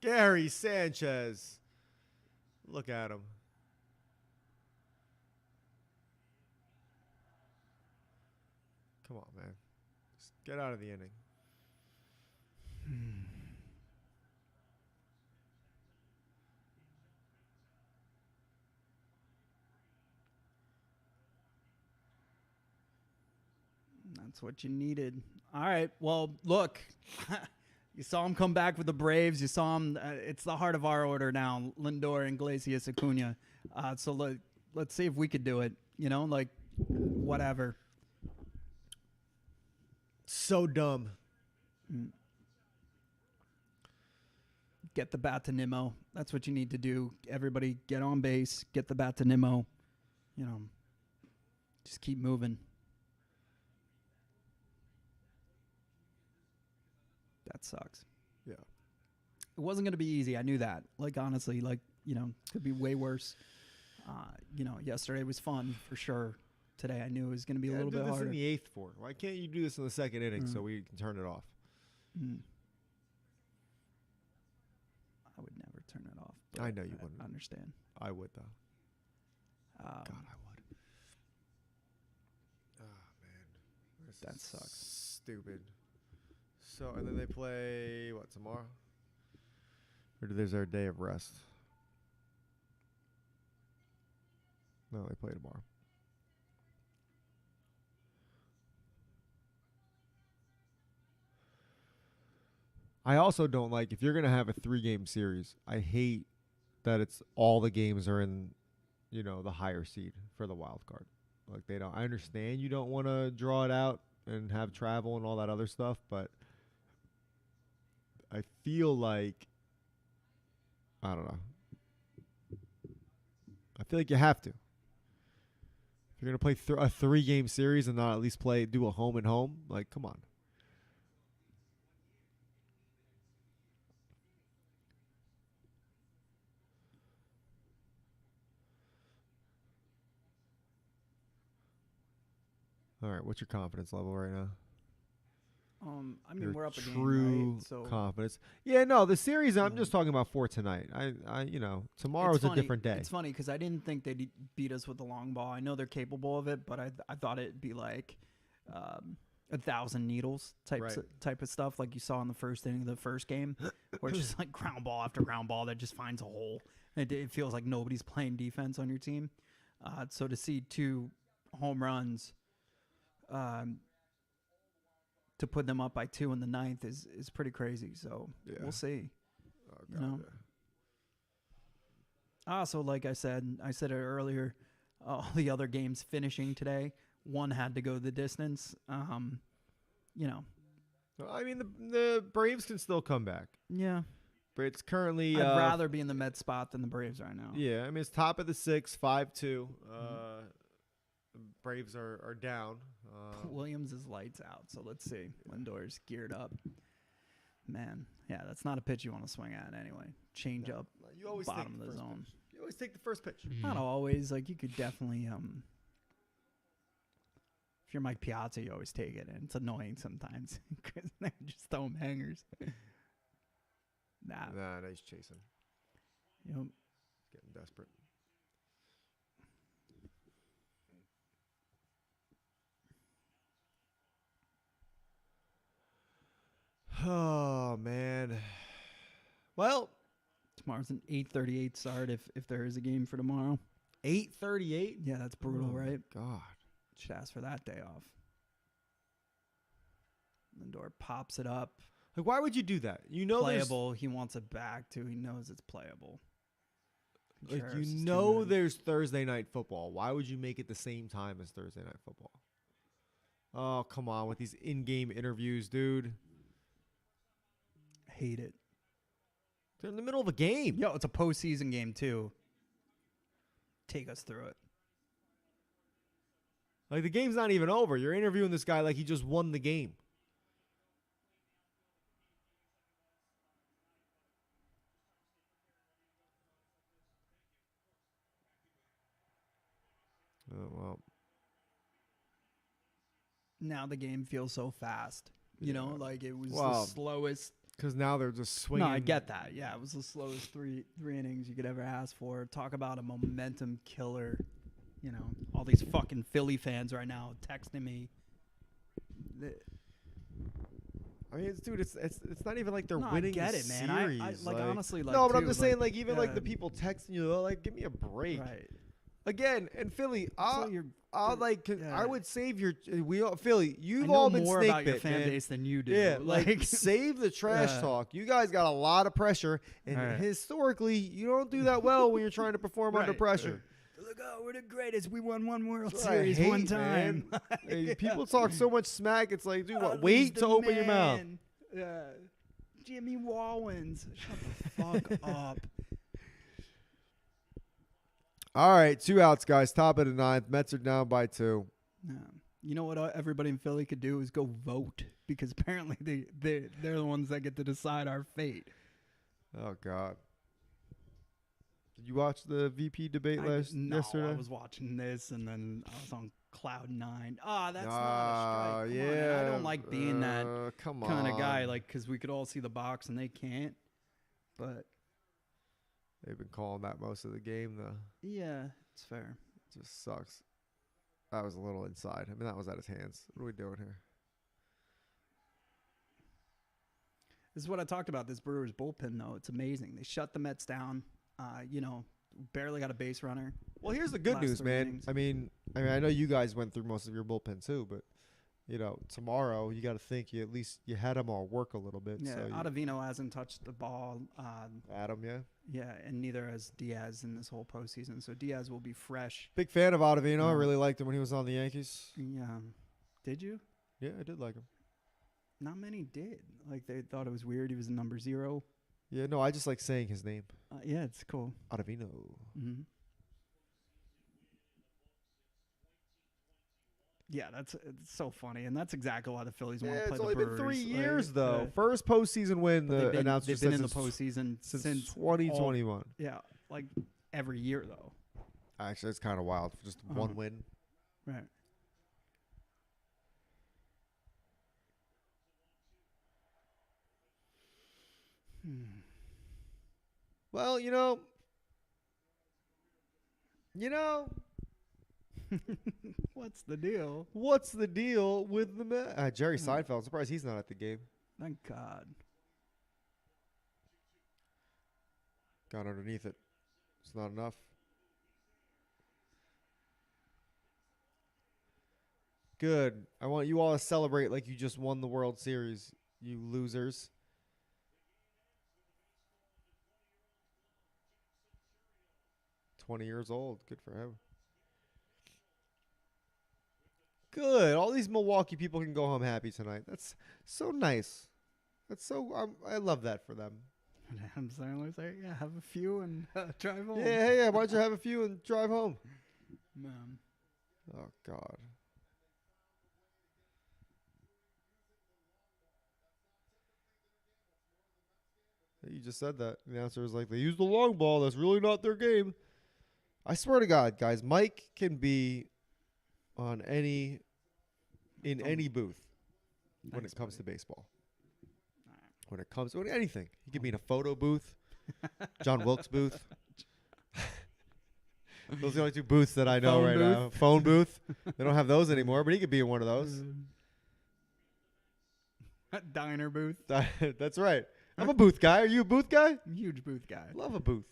Speaker 2: Gary Sanchez. Look at him. Come on, man. Just get out of the inning.
Speaker 1: That's what you needed. All right. Well, look. You saw him come back with the Braves. You saw him. It's the heart of our order now. Lindor, Iglesias, Acuna. So let's see if we could do it. You know, like, whatever.
Speaker 2: So dumb.
Speaker 1: Get the bat to Nimmo. That's what you need to do. Everybody get on base. Get the bat to Nimmo. You know, just keep moving. That sucks.
Speaker 2: Yeah.
Speaker 1: It wasn't going to be easy. I knew that. Like, honestly, like, you know, could be way worse. You know, yesterday was fun for sure. Today I knew it was going to be a little bit harder.
Speaker 2: Do this in the 8th for. Why can't you do this in the 2nd inning so we can turn it off?
Speaker 1: I would never turn it off.
Speaker 2: I know you wouldn't.
Speaker 1: I understand.
Speaker 2: I would, though. God, I would. Oh, man.
Speaker 1: That sucks.
Speaker 2: Stupid. So, and then they play, what, tomorrow? Or there's their day of rest? No, they play tomorrow. I also don't like, if you're going to have a 3-game series, I hate that it's all the games are in, you know, the higher seed for the wild card. Like, they don't, I understand you don't want to draw it out and have travel and all that other stuff, but I feel like, I don't know. I feel like you have to. If you're going to play a 3-game series and not at least do a home and home, like, come on. All right, what's your confidence level right now?
Speaker 1: I mean, we're up a game,
Speaker 2: true
Speaker 1: right? So
Speaker 2: confidence. Yeah, no, the series. I'm just talking about for tonight. You know, tomorrow's a different day.
Speaker 1: It's funny because I didn't think they'd beat us with the long ball. I know they're capable of it, but I thought it'd be like 1,000 needles type of stuff, like you saw in the first inning of the first game, where it's just like ground ball after ground ball that just finds a hole. It feels like nobody's playing defense on your team. So to see 2 home runs. To put them up by 2 in the 9th is pretty crazy. So we'll see.
Speaker 2: Oh, God,
Speaker 1: you know. So like I said it earlier. All the other games finishing today, one had to go the distance. You know.
Speaker 2: I mean, the Braves can still come back.
Speaker 1: Yeah.
Speaker 2: But it's currently.
Speaker 1: I'd rather be in the Mets spot than the Braves right now.
Speaker 2: Yeah, I mean it's top of the 6th, 5-2. The Braves are down.
Speaker 1: Williams is lights out, so let's see. Lindor's geared up. Man, yeah, that's not a pitch you want to swing at anyway. Change up,
Speaker 2: you always
Speaker 1: bottom of the zone.
Speaker 2: Pitch. You always take the first pitch.
Speaker 1: Not always. Like, you could definitely, if you're Mike Piazza, you always take it, and it's annoying sometimes because they just throw him hangers.
Speaker 2: Nah, he's chasing.
Speaker 1: Yep.
Speaker 2: He's getting desperate. Oh, man. Well,
Speaker 1: Tomorrow's an 8:38 start if there is a game for tomorrow.
Speaker 2: 8:38?
Speaker 1: Yeah, that's brutal, right?
Speaker 2: God.
Speaker 1: Should ask for that day off. Lindor pops it up.
Speaker 2: Like, why would you do that? You know,
Speaker 1: Playable. He wants it back, too. He knows it's playable.
Speaker 2: Like, you know there's Thursday night football. Why would you make it the same time as Thursday night football? Oh, come on with these in-game interviews, dude.
Speaker 1: Hate it.
Speaker 2: They're in the middle of a game.
Speaker 1: Yo, it's a postseason game, too. Take us through it.
Speaker 2: Like, the game's not even over. You're interviewing this guy like he just won the game. Oh, well.
Speaker 1: Now the game feels so fast. You know, like it was the
Speaker 2: Well,
Speaker 1: slowest.
Speaker 2: Because now they're just swinging.
Speaker 1: No, I get that. Yeah, it was the slowest three innings you could ever ask for. Talk about a momentum killer. You know, all these fucking Philly fans right now texting me.
Speaker 2: I mean, dude, it's not even like they're winning.
Speaker 1: I get
Speaker 2: the
Speaker 1: it, man.
Speaker 2: series.
Speaker 1: I like honestly, like
Speaker 2: no, but I'm
Speaker 1: too,
Speaker 2: just
Speaker 1: like,
Speaker 2: saying, like even like the people texting you, like give me a break.
Speaker 1: Right.
Speaker 2: Again, and Philly, I
Speaker 1: yeah.
Speaker 2: would save your Philly. You've
Speaker 1: I know
Speaker 2: all been
Speaker 1: more
Speaker 2: snake
Speaker 1: about your
Speaker 2: bit,
Speaker 1: fan
Speaker 2: man.
Speaker 1: base than you do.
Speaker 2: Yeah,
Speaker 1: like
Speaker 2: save the trash talk. You guys got a lot of pressure, and historically, you don't do that well when you're trying to perform under pressure.
Speaker 1: Look, oh, we're the greatest. We won one World
Speaker 2: That's what I
Speaker 1: Series
Speaker 2: hate,
Speaker 1: one time.
Speaker 2: Hey, people talk so much smack. It's like, dude,
Speaker 1: Oh,
Speaker 2: what? Wait
Speaker 1: he's
Speaker 2: to
Speaker 1: the
Speaker 2: open your mouth.
Speaker 1: man. Yeah. Jimmy Wallens. Shut the fuck up.
Speaker 2: All right, 2 outs, guys. Top of the 9th. Mets are down by 2.
Speaker 1: Yeah. You know what everybody in Philly could do is go vote because apparently they're the ones that get to decide our fate.
Speaker 2: Oh, God. Did you watch the VP debate yesterday?
Speaker 1: I was watching this and then I was on cloud 9. That's not a strike. Come on, man. I don't like being that kind of guy, like, because we could all see the box and they can't. But
Speaker 2: they've been calling that most of the game, though.
Speaker 1: Yeah, it's fair.
Speaker 2: It just sucks. That was a little inside. I mean, that was at his hands. What are we doing here?
Speaker 1: This is what I talked about, this Brewers bullpen, though. It's amazing. They shut the Mets down. You know, barely got a base runner.
Speaker 2: Well, here's the good news, man.
Speaker 1: Innings.
Speaker 2: I mean, I know you guys went through most of your bullpen too, but you know, tomorrow you got to think you had them all work a little bit.
Speaker 1: Yeah,
Speaker 2: so
Speaker 1: Ottavino hasn't touched the ball.
Speaker 2: Adam, yeah.
Speaker 1: Yeah, and neither has Diaz in this whole postseason. So Diaz will be fresh.
Speaker 2: Big fan of Ottavino. I really liked him when he was on the Yankees.
Speaker 1: Yeah. Did you?
Speaker 2: Yeah, I did like him.
Speaker 1: Not many did. Like, they thought it was weird. He was number 0.
Speaker 2: Yeah, no, I just like saying his name.
Speaker 1: Yeah, it's cool.
Speaker 2: Ottavino.
Speaker 1: Mm-hmm. Yeah, it's so funny, and that's exactly why the Phillies want to play the Brewers.
Speaker 2: It's only been 3 years, though. First postseason win, the announcer
Speaker 1: they've been in the postseason since
Speaker 2: 2021.
Speaker 1: Yeah, like every year, though.
Speaker 2: Actually, it's kind of wild. Just one win.
Speaker 1: Right.
Speaker 2: Well, you know.
Speaker 1: What's the deal?
Speaker 2: What's the deal with the Mets? Jerry Seinfeld. I'm surprised he's not at the game.
Speaker 1: Thank God.
Speaker 2: Got underneath it. It's not enough. Good. I want you all to celebrate like you just won the World Series, you losers. $20 old. Good for him. Good. All these Milwaukee people can go home happy tonight. That's so nice. That's so. I love that for them.
Speaker 1: Adam Sandler say, "Yeah, have a few and drive home."
Speaker 2: Yeah. Why don't you have a few and drive home?
Speaker 1: Man.
Speaker 2: Oh God. You just said that. The announcer was like, "They use the long ball. That's really not their game." I swear to God, guys, Mike can be on any booth when it comes to baseball. When it comes to anything, he could be in a photo booth, John Wilkes booth. Those are the only 2 booths that I know now. Phone booth. They don't have those anymore, but he could be in one of those.
Speaker 1: Diner booth.
Speaker 2: That's right. I'm a booth guy. Are you a booth guy?
Speaker 1: I'm a huge booth guy.
Speaker 2: Love a booth.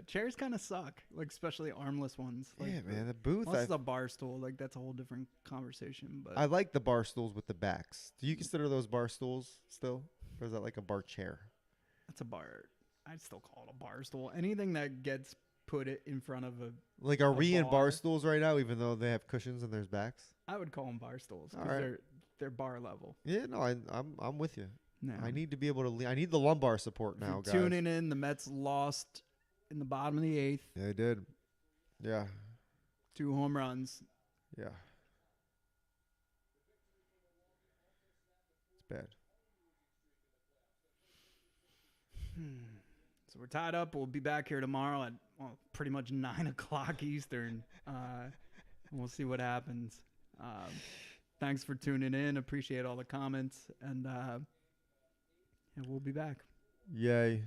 Speaker 1: Chairs kind of suck, like especially armless ones. Like,
Speaker 2: Yeah, man, the booth.
Speaker 1: unless it's a bar stool, like that's a whole different conversation. But
Speaker 2: I like the bar stools with the backs. Do you consider those bar stools still, or is that like a bar chair?
Speaker 1: that's a bar. I'd still call it a bar stool. Anything that gets put it in front of a.
Speaker 2: Like, are we in bar stools right now, even though they have cushions and there's backs?
Speaker 1: I would call them bar stools
Speaker 2: All
Speaker 1: because
Speaker 2: right.
Speaker 1: they're bar level.
Speaker 2: Yeah, no, I'm with you.
Speaker 1: No.
Speaker 2: I need to be able to. I need the lumbar support
Speaker 1: If
Speaker 2: now,
Speaker 1: you're
Speaker 2: guys.
Speaker 1: tuning in, the Mets lost in the bottom of the 8th.
Speaker 2: Yeah, they did. Yeah,
Speaker 1: 2 home runs.
Speaker 2: yeah. It's bad.
Speaker 1: So we're tied up. We'll be back here tomorrow at pretty much 9 o'clock Eastern. We'll see what happens. Thanks for tuning in. Appreciate all the comments. And we'll be back.
Speaker 2: Yay.